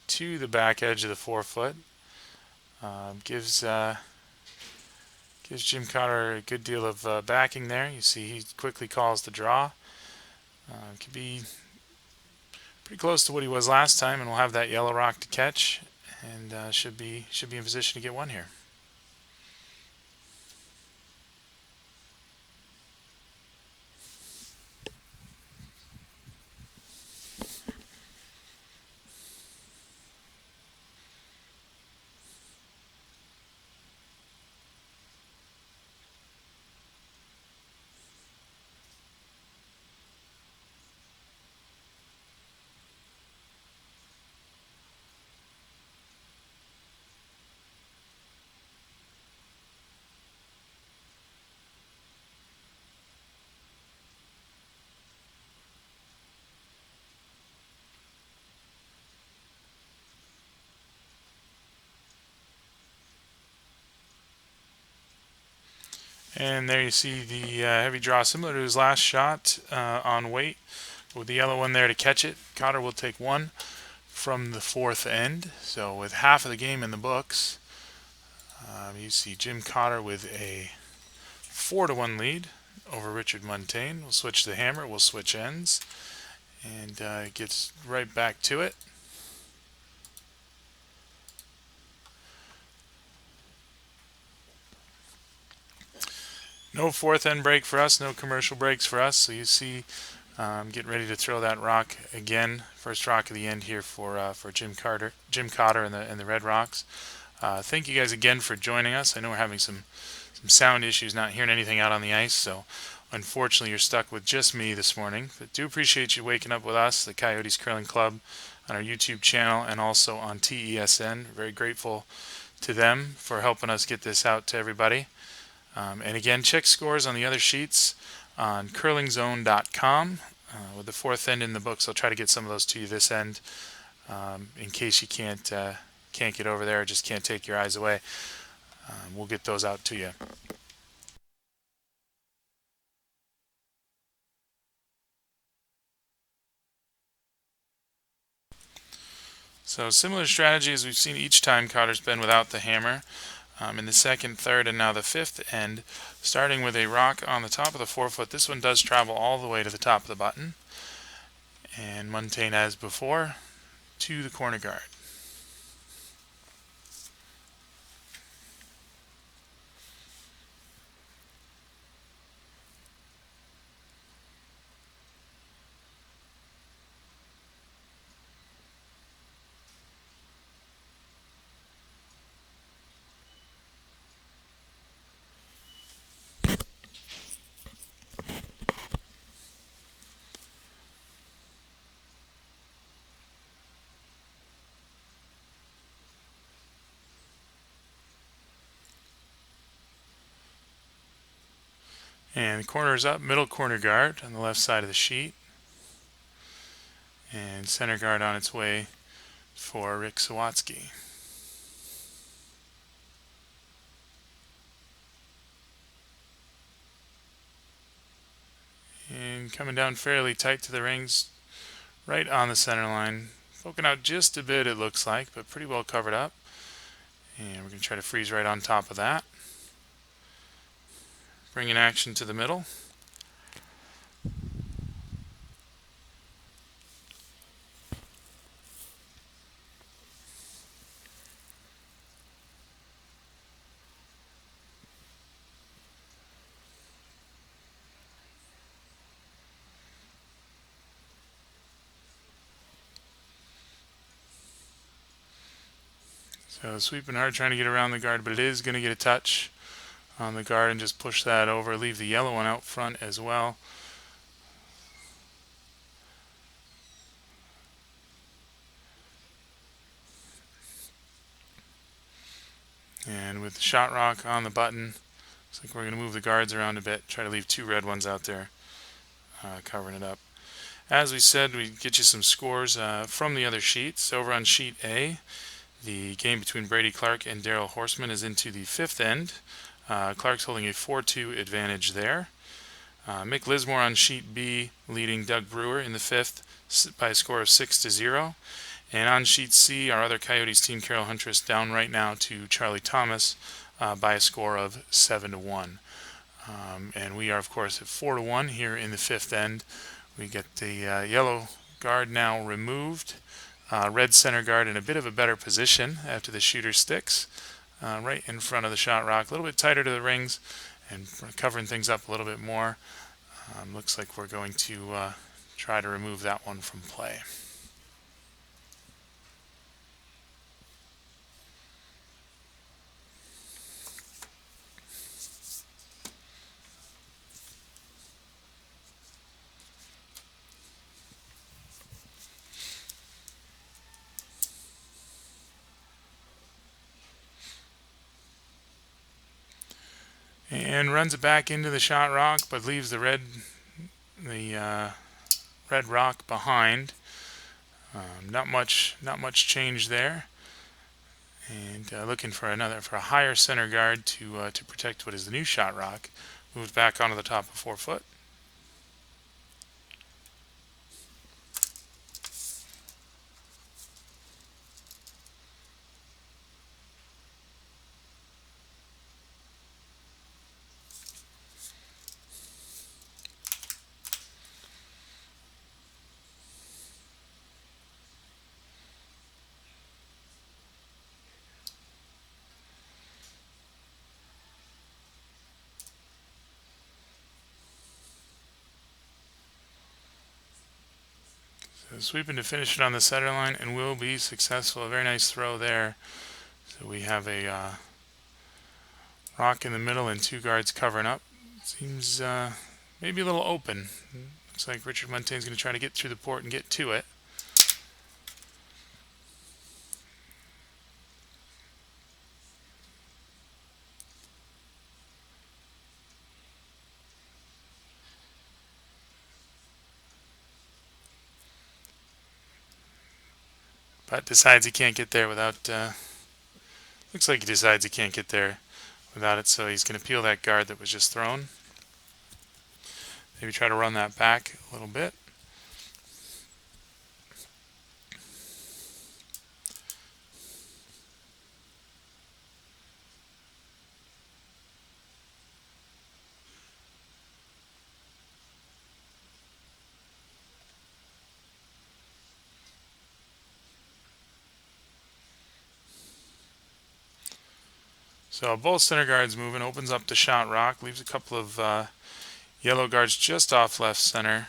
to the back edge of the 4-foot. Gives Jim Cotter a good deal of backing there. You see he quickly calls the draw. Could be pretty close to what he was last time, and we'll have that yellow rock to catch, and should be in position to get 1 here. And there you see the heavy draw, similar to his last shot on weight, with the yellow one there to catch it. Cotter will take 1 from the 4th end. So with half of the game in the books, you see Jim Cotter with a 4-1 lead over Richard Muntain. We'll switch the hammer, we'll switch ends, and gets right back to it. No 4th end break for us, no commercial breaks for us. So you see, getting ready to throw that rock again. First rock of the end here for Jim Cotter and the Red Rocks. Thank you guys again for joining us. I know we're having some sound issues, not hearing anything out on the ice, so unfortunately you're stuck with just me this morning. But do appreciate you waking up with us, the Coyotes Curling Club. on our YouTube channel and also on TESN. Very grateful to them for helping us get this out to everybody. And again, check scores on the other sheets on curlingzone.com. With the fourth end in the books, I'll try to get some of those to you this end, in case you can't get over there or just can't take your eyes away. We'll get those out to you. So similar strategy as we've seen each time Cotter's been without the hammer. In the second, third, and now the fifth end, starting with a rock on the top of the forefoot. This one does travel all the way to the top of the button. And Muntain, as before, to the corner guard. And corner is up, middle corner guard on the left side of the sheet. And center guard on its way for Rick Sawatsky. And coming down fairly tight to the rings, right on the center line. Poking out just a bit, it looks like, but pretty well covered up. And we're going to try to freeze right on top of that. Bringing action to the middle. So sweeping hard, trying to get around the guard, but it is going to get a touch on the guard and just push that over. Leave the yellow one out front as well. And with the shot rock on the button, looks like we're going to move the guards around a bit. Try to leave two red ones out there, covering it up. As we said, we get you some scores from the other sheets. Over on sheet A, the game between Brady Clark and Daryl Horsman is into the fifth end. Clark's holding a 4-2 advantage there. Mick Lizmore on sheet B leading Doug Brewer in the fifth by a score of 6-0. And on sheet C, our other Coyotes team, Carol Huntress, down right now to Charlie Thomas by a score of 7-1. And we are, of course, at 4-1 here in the fifth end. We get the yellow guard now removed. Red center guard in a bit of a better position after the shooter sticks. Right in front of the shot rock, a little bit tighter to the rings and covering things up a little bit more. Looks like we're going to try to remove that one from play. And runs it back into the shot rock, but leaves the red rock behind. Not much change there. And looking for a higher center guard to protect what is the new shot rock. Moved back onto the top of 4 foot. So sweeping to finish it on the center line and will be successful. A very nice throw there. So we have a rock in the middle and two guards covering up. Seems maybe a little open. Looks like Richard Muntain's going to try to get through the port and get to it. but decides he can't get there without. Looks like he decides he can't get there without it, so he's going to peel that guard that was just thrown. Maybe try to run that back a little bit. So both center guards moving, opens up the shot rock, leaves a couple of yellow guards just off left center.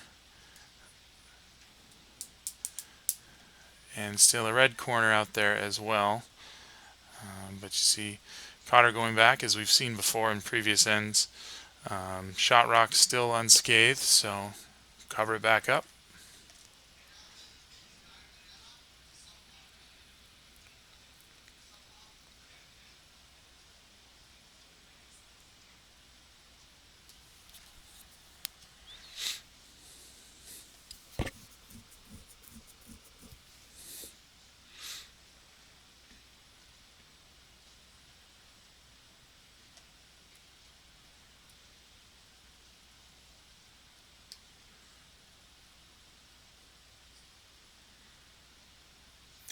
And still a red corner out there as well. But you see Cotter going back as we've seen before in previous ends. Shot rock still unscathed, so cover it back up.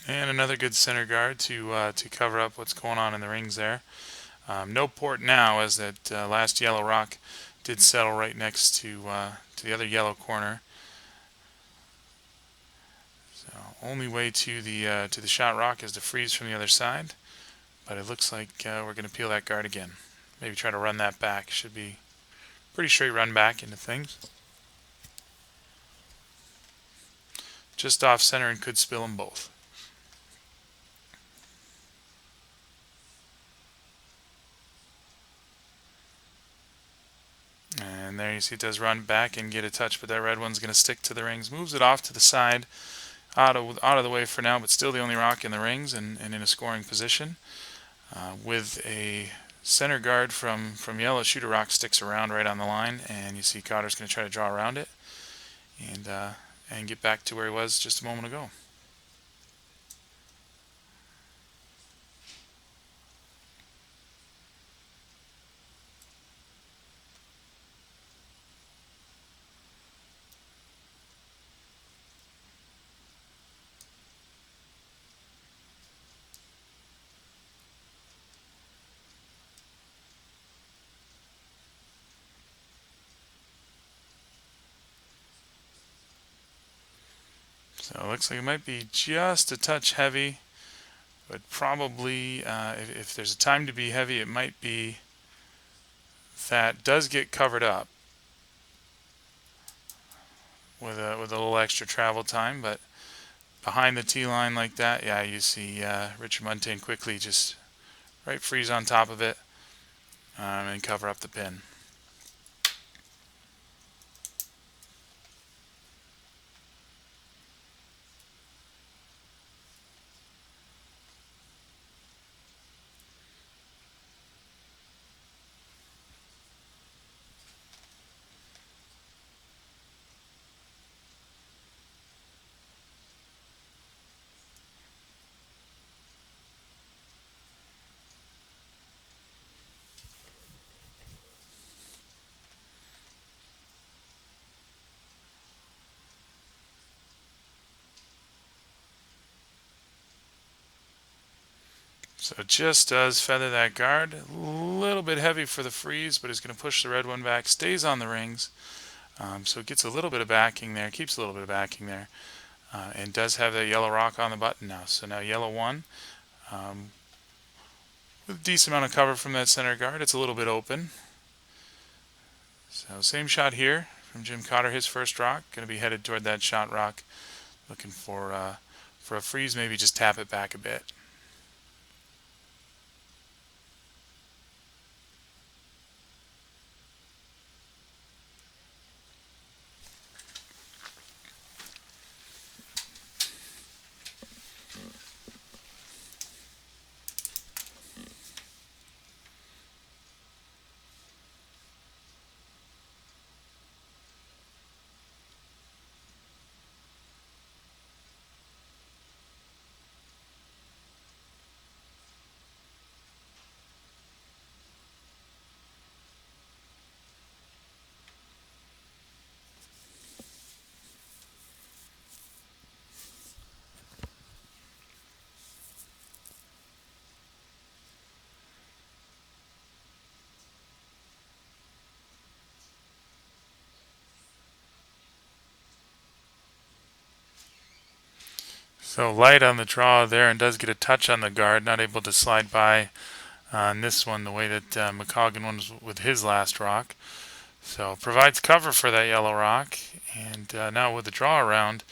And another good center guard to cover up what's going on in the rings there. No port now, as that last yellow rock did settle right next to the other yellow corner. So only way to the shot rock is to freeze from the other side. But it looks like we're going to peel that guard again. Maybe try to run that back. Should be pretty straight run back into things. Just off center and could spill them both. And there you see it does run back and get a touch, but that red one's going to stick to the rings. Moves it off to the side, out of the way for now, but still the only rock in the rings and in a scoring position. With a center guard from yellow, shooter rock sticks around right on the line, and you see Cotter's going to try to draw around it and get back to where he was just a moment ago. So it looks like it might be just a touch heavy, but probably if there's a time to be heavy, it might be that does get covered up with a little extra travel time. But behind the tee line like that, yeah, you see Richard Muntain quickly just right freeze on top of it and cover up the pin. So it just does feather that guard. A little bit heavy for the freeze, but it's going to push the red one back. Stays on the rings. So it gets a little bit of backing there. Keeps a little bit of backing there. And does have that yellow rock on the button now. So now yellow one. With a decent amount of cover from that center guard. It's a little bit open. So same shot here from Jim Cotter. His first rock. Going to be headed toward that shot rock. Looking for a freeze. Maybe just tap it back a bit. So light on the draw there, and does get a touch on the guard. Not able to slide by on this one the way that McCoggan was with his last rock. So provides cover for that yellow rock. And now with the draw around,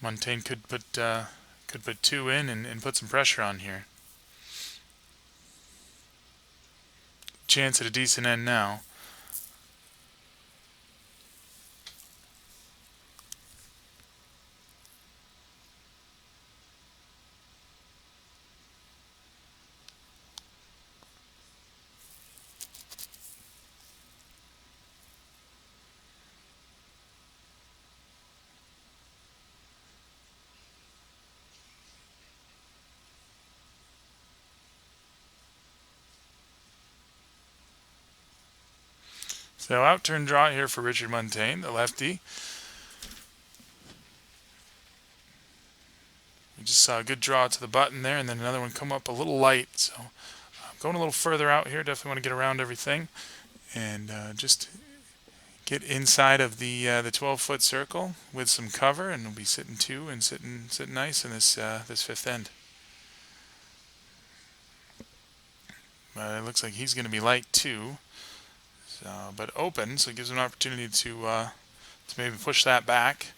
Muntain could put two in and put some pressure on here. Chance at a decent end now. So out-turn draw here for Richard Muntain, the lefty. We just saw a good draw to the button there, and then another one come up a little light. So I'm going a little further out here. Definitely want to get around everything and just get inside of the 12-foot circle with some cover, and we'll be sitting two and sitting nice in this this fifth end. But it looks like he's going to be light too. So, but open, so it gives him an opportunity to maybe push that back,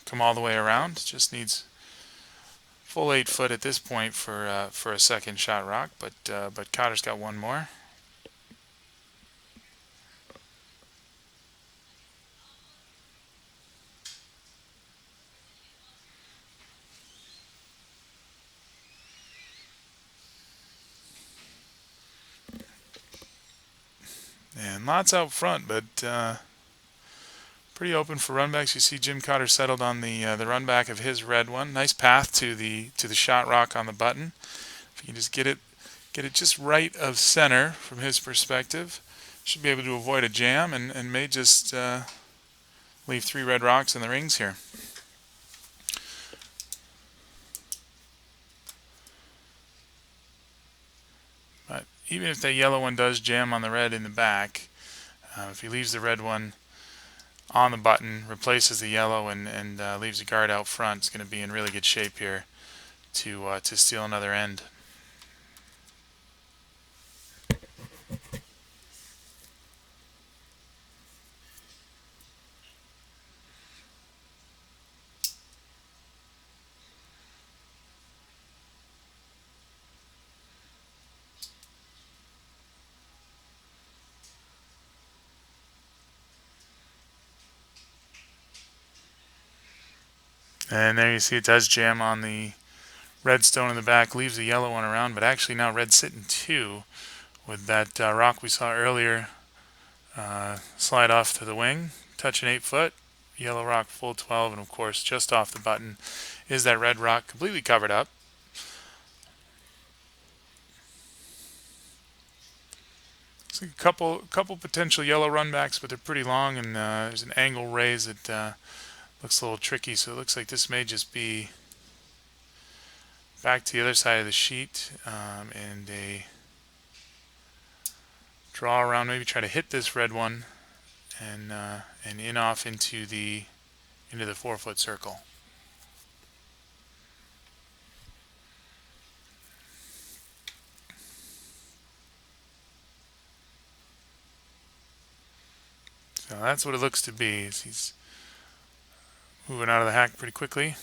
come all the way around. Just needs full 8 foot at this point for a second shot rock, but Cotter's got one more. And lots out front, but pretty open for runbacks. You see Jim Cotter settled on the runback of his red one. Nice path to the shot rock on the button. If you can just get it just right of center from his perspective, should be able to avoid a jam and may just leave 3 red rocks in the rings here. But even if that yellow one does jam on the red in the back, if he leaves the red one on the button, replaces the yellow, and leaves the guard out front, it's going to be in really good shape here to steal another end. And there you see it does jam on the red stone in the back, leaves the yellow one around, but actually now red's sitting 2 with that rock we saw earlier slide off to the wing, touching 8 foot, yellow rock full 12, and of course just off the button is that red rock completely covered up. So a couple potential yellow runbacks, but they're pretty long, and there's an angle raise that looks a little tricky, so it looks like this may just be back to the other side of the sheet and a draw around, maybe try to hit this red one and in off into the 4-foot circle. So that's what it looks to be. He's moving out of the hack pretty quickly.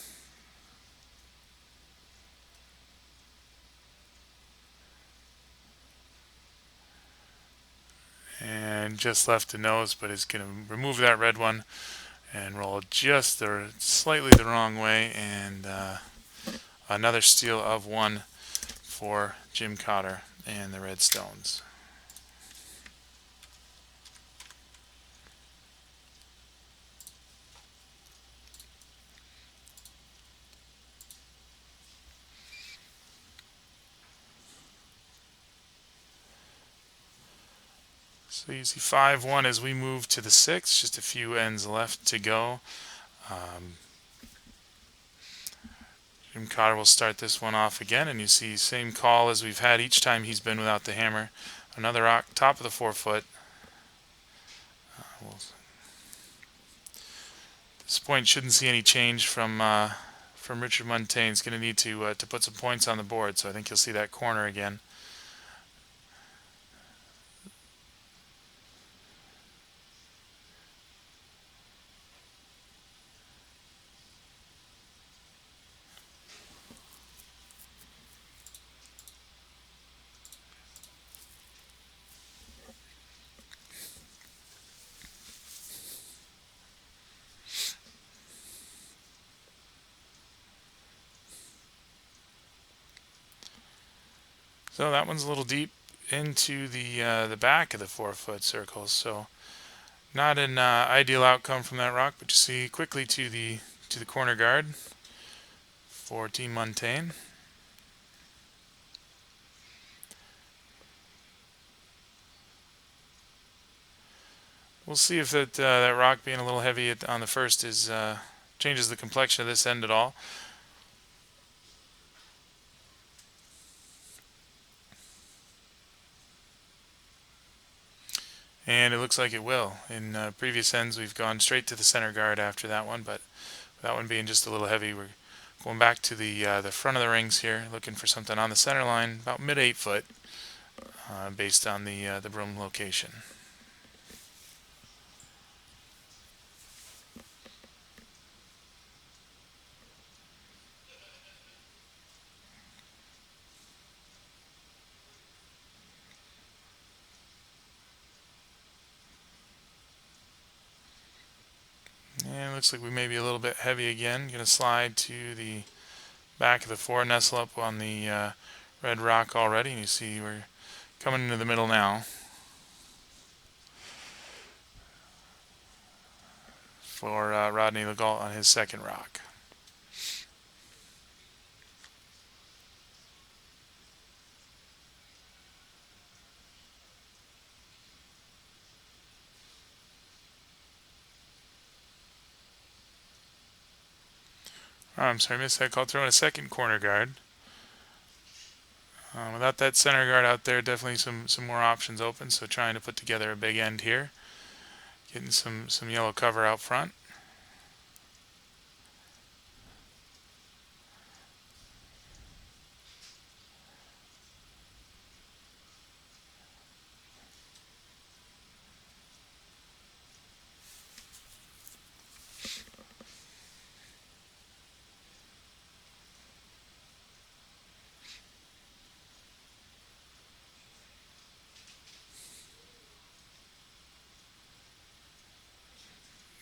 And just left the nose, but is going to remove that red one and roll just slightly the wrong way, and another steal of 1 for Jim Cotter and the Red Stones. So you see 5-1 as we move to the 6th, just a few ends left to go. Jim Cotter will start this one off again, and you see same call as we've had each time he's been without the hammer. Another rock, top of the 4-foot. At this point, shouldn't see any change from Richard Muntain is going to need to put some points on the board, so I think you'll see that corner again. So that one's a little deep into the back of the 4-foot circle, so not an ideal outcome from that rock. But you see quickly to the corner guard for Team Muntain. We'll see if that rock being a little heavy on the first is changes the complexion of this end at all. And it looks like it will. In previous ends, we've gone straight to the center guard after that one, but that one being just a little heavy, we're going back to the front of the rings here, looking for something on the center line, about mid 8 foot, based on the broom location. And it looks like we may be a little bit heavy again. Going to slide to the back of the 4, nestle up on the red rock already, and you see we're coming into the middle now for Rodney Legault on his second rock. Oh, I'm sorry, missed that call. Throwing a second corner guard. Without that center guard out there, definitely some more options open. So trying to put together a big end here, getting some yellow cover out front.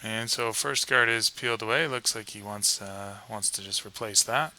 And so first guard is peeled away. Looks like he wants to just replace that.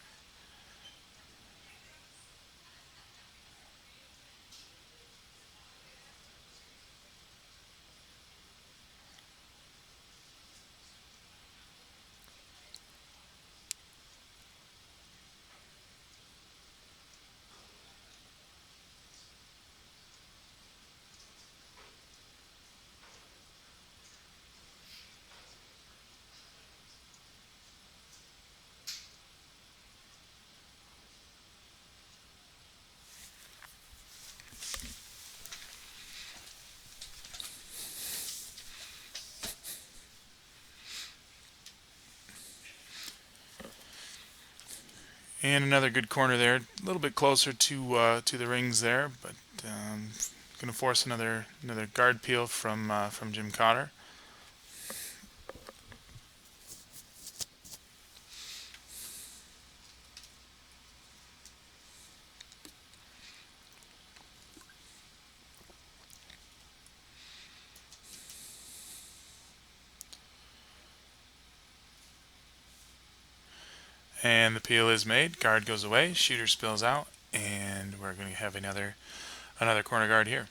And another good corner there, a little bit closer to the rings there, but going to force another guard peel from Jim Cotter. And the peel is made. Guard goes away. Shooter spills out, and we're going to have another corner guard here.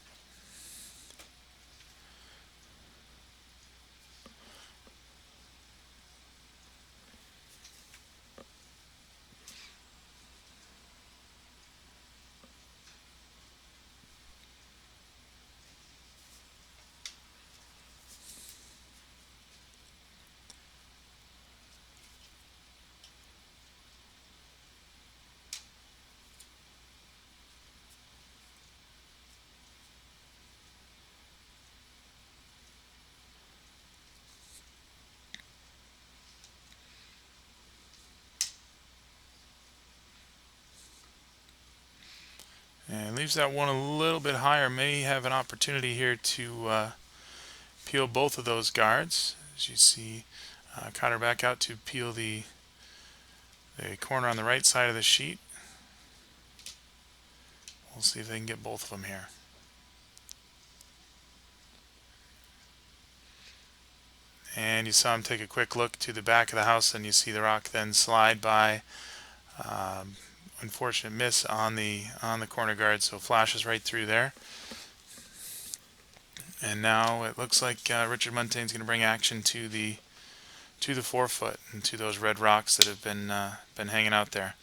leaves that one a little bit higher. May have an opportunity here to peel both of those guards. As you see, Cotter back out to peel the corner on the right side of the sheet. We'll see if they can get both of them here. And you saw him take a quick look to the back of the house, and you see the rock then slide by. Unfortunate miss on the corner guard, so flashes right through there. And now it looks like Richard Muntain's going to bring action to the 4-foot and to those red rocks that have been hanging out there.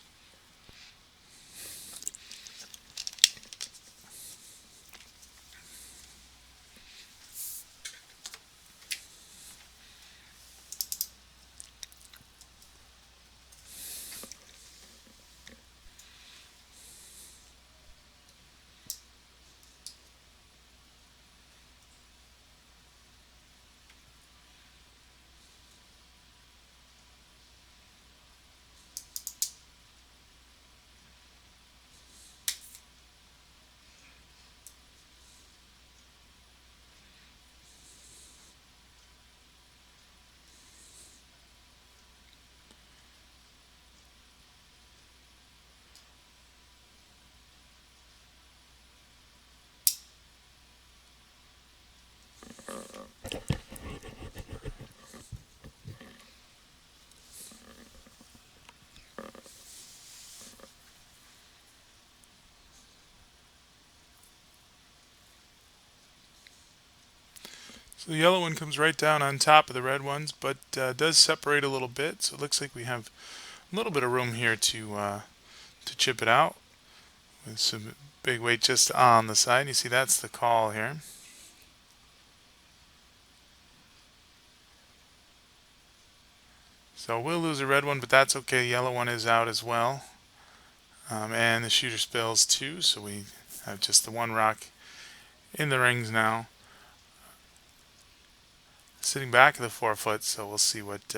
So the yellow one comes right down on top of the red ones, but does separate a little bit. So it looks like we have a little bit of room here to chip it out with some big weight just on the side. You see that's the call here. So we'll lose a red one, but that's okay. The yellow one is out as well. And the shooter spills too, so we have just the one rock in the rings now. Sitting back of the 4-foot, so we'll see what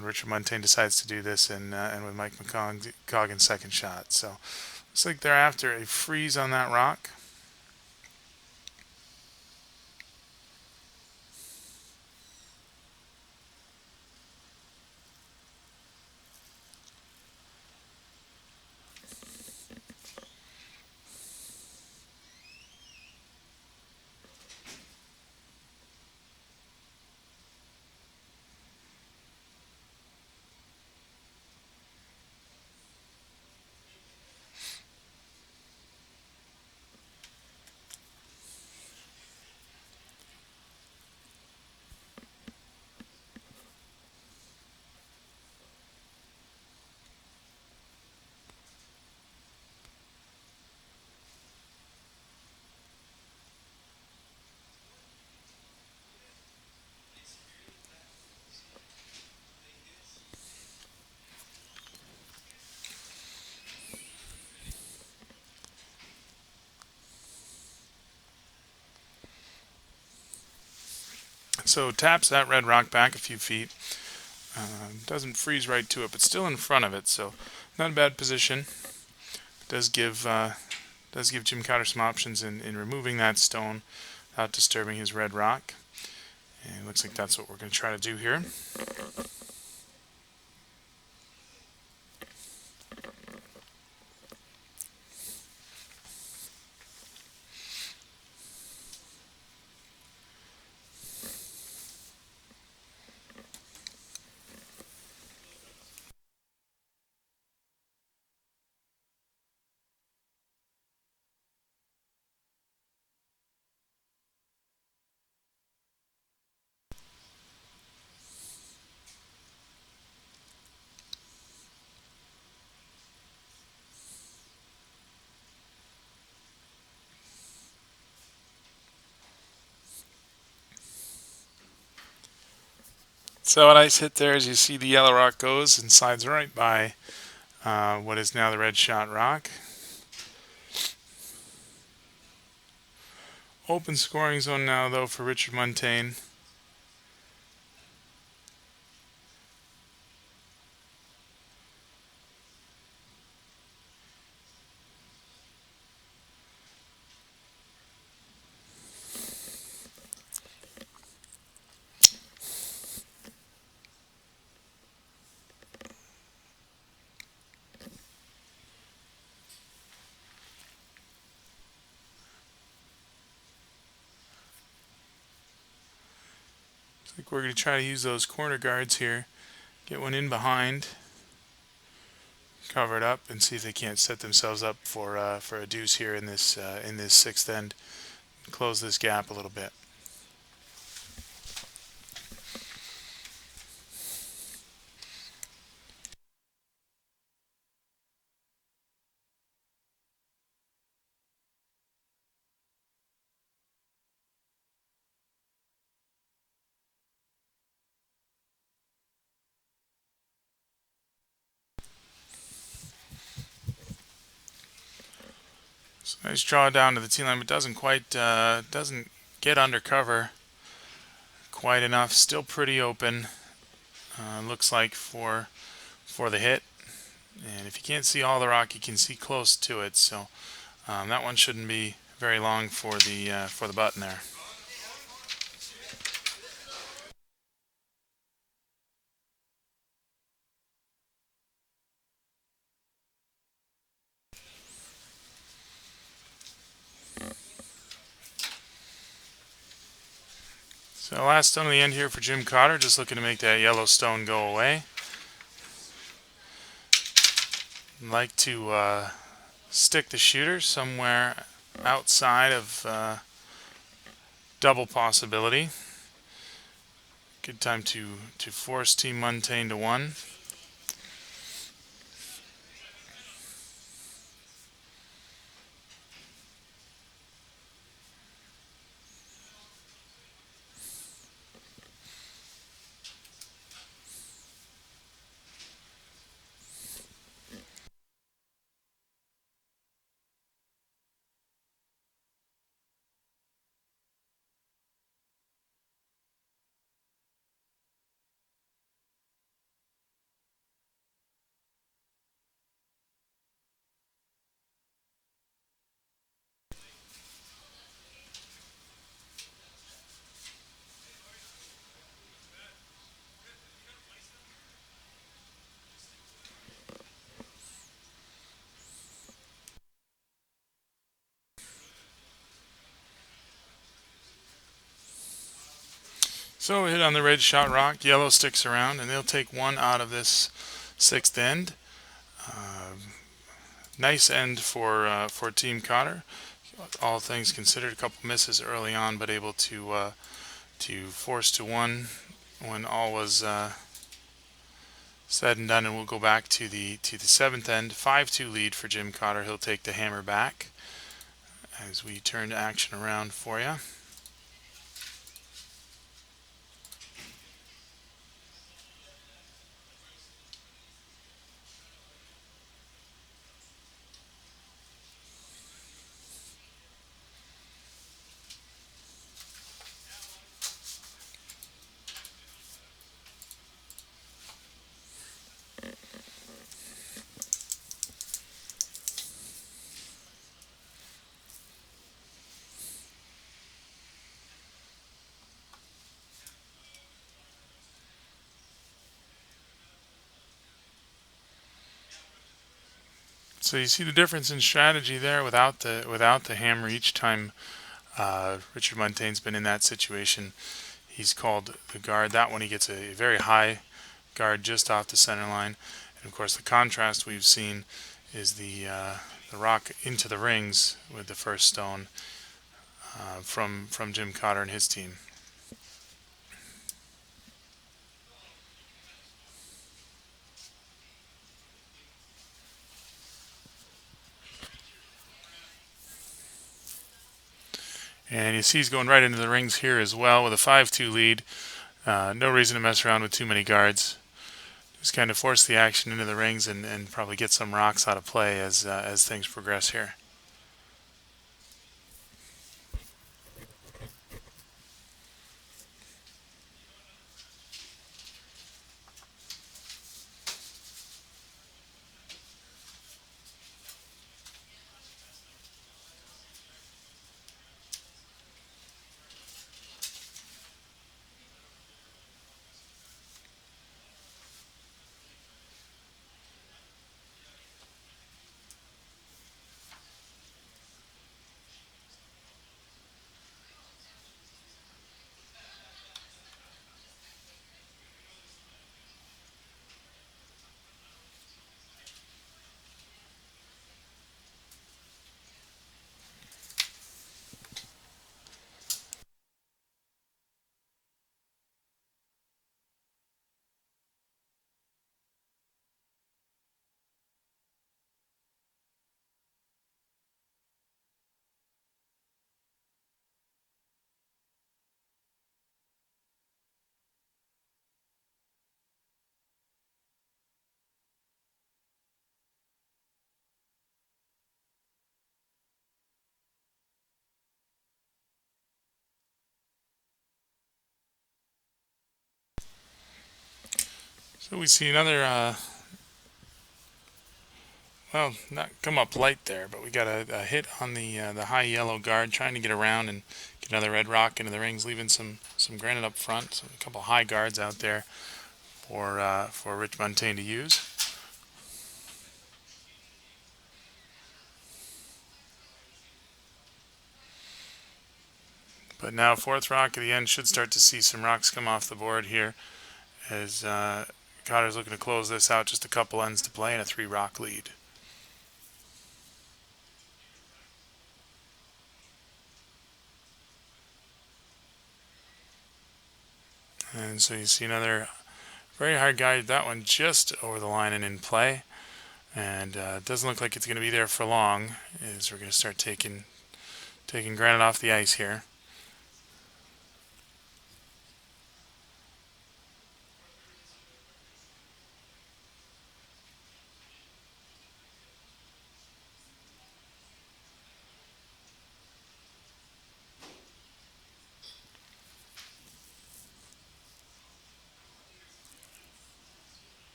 Richard Muntain decides to do this and with Mike McCoggan's second shot. So looks like they're after a freeze on that rock. So taps that red rock back a few feet. Doesn't freeze right to it, but still in front of it. So not a bad position. Does give Jim Cotter some options in removing that stone without disturbing his red rock. And it looks like that's what we're going to try to do here. So a nice hit there as you see the yellow rock goes and slides right by what is now the red shot rock. Open scoring zone now though for Richard Muntain. Like we're going to try to use those corner guards here. Get one in behind, cover it up, and see if they can't set themselves up for a deuce here in this sixth end. Close this gap a little bit. So nice draw down to the tee line, but doesn't get under cover quite enough. Still pretty open. Looks like for the hit. And if you can't see all the rock, you can see close to it. So that one shouldn't be very long for the button there. So last stone of the end here for Jim Cotter, just looking to make that yellow stone go away. Like to stick the shooter somewhere outside of double possibility. Good time to force Team Muntain to one. So we hit on the red shot rock, yellow sticks around, and they'll take one out of this sixth end. Nice end for Team Cotter. All things considered, a couple misses early on, but able to force to one when all was said and done. And we'll go back to the seventh end. 5-2 lead for Jim Cotter. He'll take the hammer back as we turn action around for you. So you see the difference in strategy there without the hammer. Each time Richard Muntain's been in that situation, he's called the guard. That one he gets a very high guard just off the center line. And of course the contrast we've seen is the rock into the rings with the first stone from Jim Cotter and his team. And you see he's going right into the rings here as well with a 5-2 lead. No reason to mess around with too many guards. Just kind of force the action into the rings and probably get some rocks out of play as things progress here. So we see another, well, not come up light there, but we got a hit on the high yellow guard, trying to get around and get another red rock into the rings, leaving some granite up front. So a couple high guards out there for Rich Muntain to use. But now fourth rock at the end should start to see some rocks come off the board here as Cotter's looking to close this out. Just a couple ends to play and a 3-rock lead. And so you see another very hard guide. That one just over the line and in play. And it doesn't look like it's going to be there for long as we're going to start taking granite off the ice here.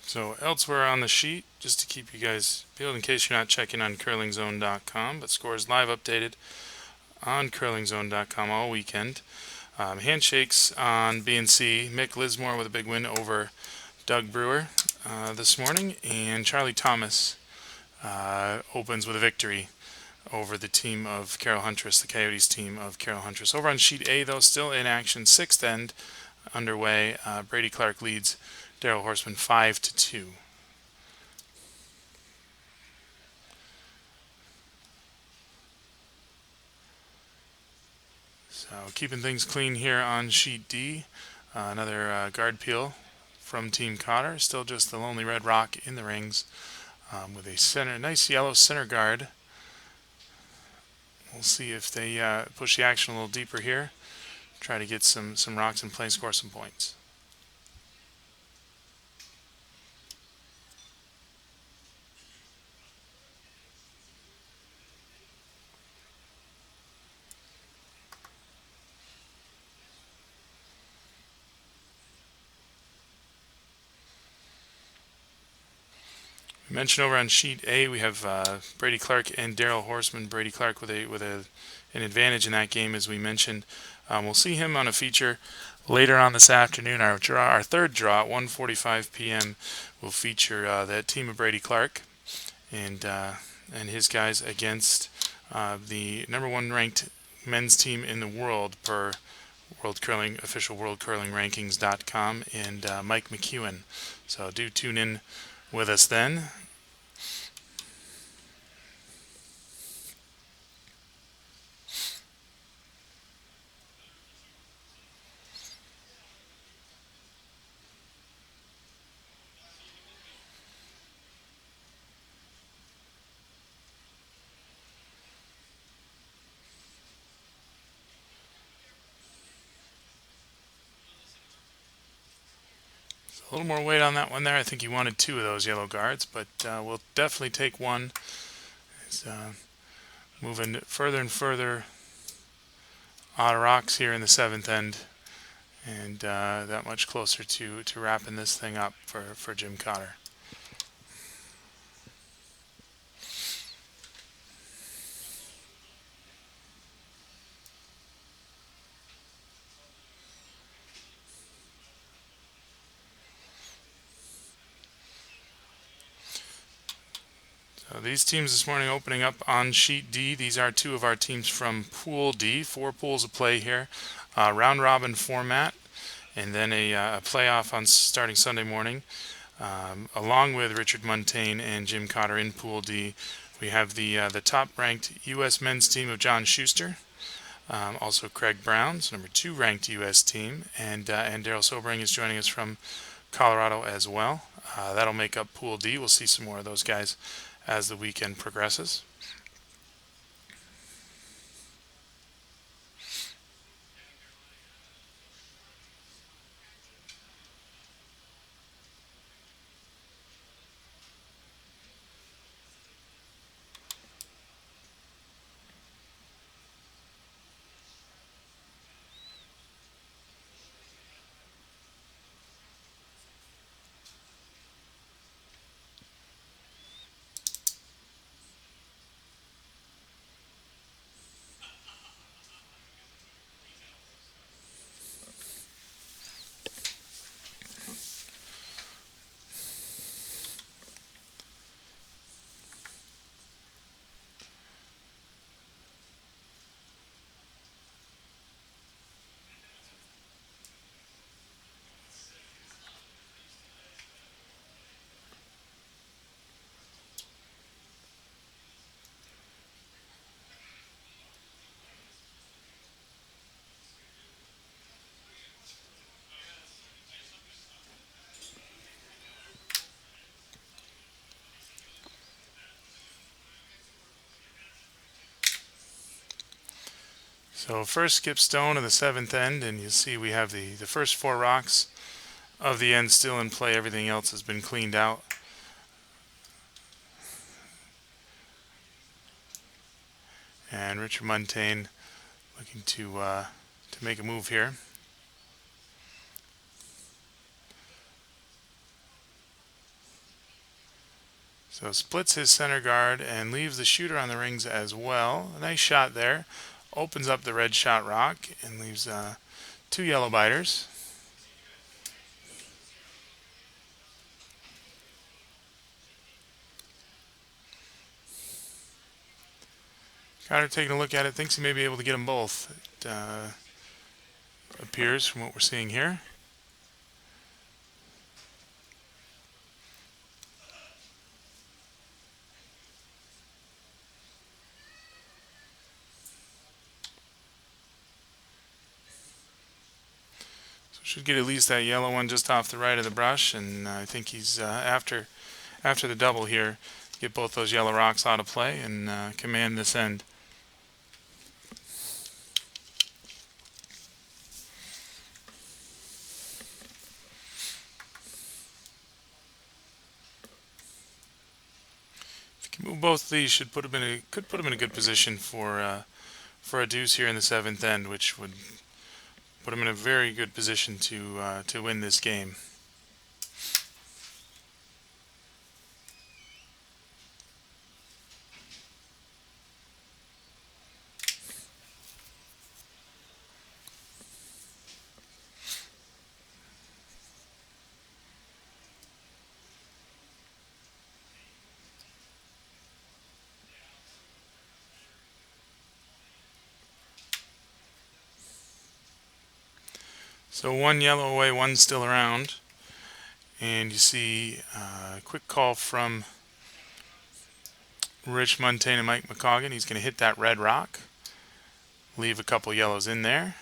So elsewhere on the sheet, just to keep you guys peeled in case you're not checking on curlingzone.com, but scores live updated on curlingzone.com all weekend. Handshakes on B&C. Mick Lizmore with a big win over Doug Brewer this morning, and Charlie Thomas opens with a victory over the team of Carol Huntress, the Coyotes team of Carol Huntress. Over on sheet A, though, still in action, sixth end underway. Brady Clark leads Daryl Horsman 5-2. So keeping things clean here on sheet D. Another guard peel from Team Cotter. Still just the lonely red rock in the rings with a nice yellow center guard. We'll see if they push the action a little deeper here. Try to get some rocks in play, score some points. We mentioned over on sheet A we have Brady Clark and Daryl Horsman. Brady Clark with an advantage in that game, as we mentioned. We'll see him on a feature later on this afternoon. Our third draw at 1:45 p.m. will feature that team of Brady Clark and his guys against the number 1 ranked men's team in the world per World Curling official WorldCurlingRankings.com and Mike McEwen. So do tune in with us then. A little more weight on that one there. I think he wanted 2 of those yellow guards, but we'll definitely take one. It's moving further and further out of rocks here in the 7th end, and that much closer to wrapping this thing up for Jim Cotter. So these teams this morning opening up on sheet D. These are 2 of our teams from Pool D. 4 pools of play here. Round robin format, and then a playoff on starting Sunday morning. Along with Richard Muntain and Jim Cotter in Pool D, we have the top-ranked U.S. men's team of John Schuster. Also Craig Brown's number 2 ranked U.S. team, and Daryl Sobering is joining us from Colorado as well. That'll make up Pool D. We'll see some more of those guys as the weekend progresses. So first skip stone of the 7th end, and you see we have the first 4 rocks of the end still in play. Everything else has been cleaned out. And Richard Muntain looking to make a move here. So splits his center guard and leaves the shooter on the rings as well. A nice shot there. Opens up the red shot rock and leaves 2 yellow biters. Cotter taking a look at it, thinks he may be able to get them both. It appears from what we're seeing here. Should get at least that yellow one just off the right of the brush, and I think he's after the double here, get both those yellow rocks out of play and command this end. If you can move both of these, could put him in a good position for a deuce here in the 7th end, which would put him in a very good position to win this game. So 1 yellow away, 1 still around. And you see a quick call from Rich Muntain and Mike McCoggan. He's going to hit that red rock. Leave a couple yellows in there.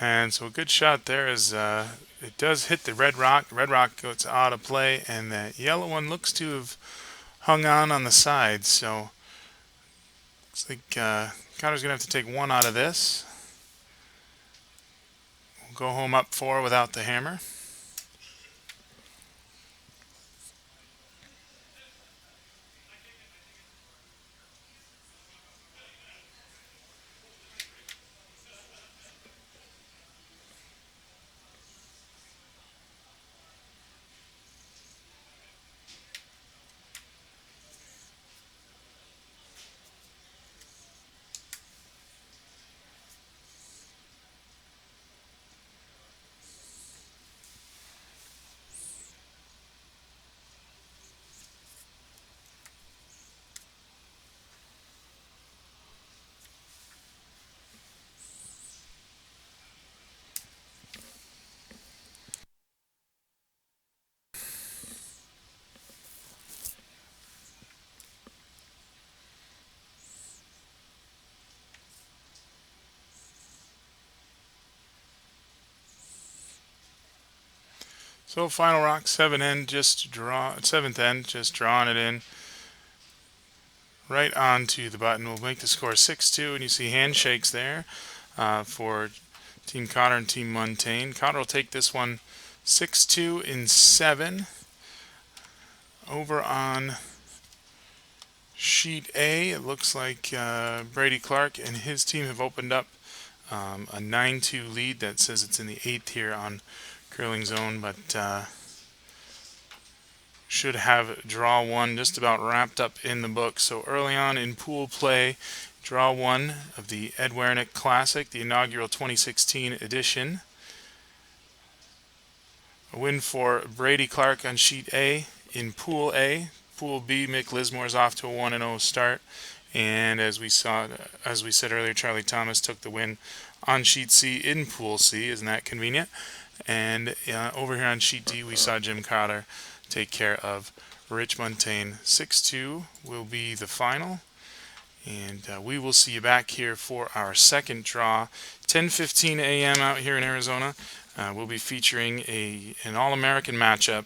And so a good shot there is it does hit the red rock. The red rock goes out of play, and that yellow one looks to have hung on the side. So looks like Cotter's going to have to take 1 out of this. We'll go home up 4 without the hammer. So final rock, 7th end, just drawing it in right onto the button. We'll make the score 6-2, and you see handshakes there for Team Cotter and Team Muntain. Cotter will take this one 6-2 in 7. Over on sheet A, it looks like Brady Clark and his team have opened up a 9-2 lead. That says it's in the 8th here on Curling Zone, but should have draw 1 just about wrapped up in the book. So early on in pool play, Draw 1 of the Ed Werenich Classic, the inaugural 2016 edition. A win for Brady Clark on Sheet A in Pool A. Pool B, Mick Lizmore is off to a 1-0 start. And as we said earlier, Charlie Thomas took the win on Sheet C in Pool C. Isn't that convenient? And over here on Sheet D, we saw Jim Cotter take care of Rich Muntain. 6-2 will be the final. And we will see you back here for our second draw, 10:15 a.m. out here in Arizona. We'll be featuring an All-American matchup,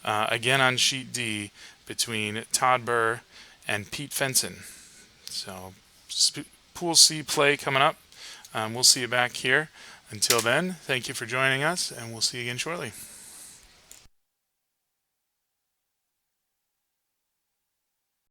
again on Sheet D, between Todd Burr and Pete Fenson. So, Pool C play coming up. We'll see you back here. Until then, thank you for joining us, and we'll see you again shortly.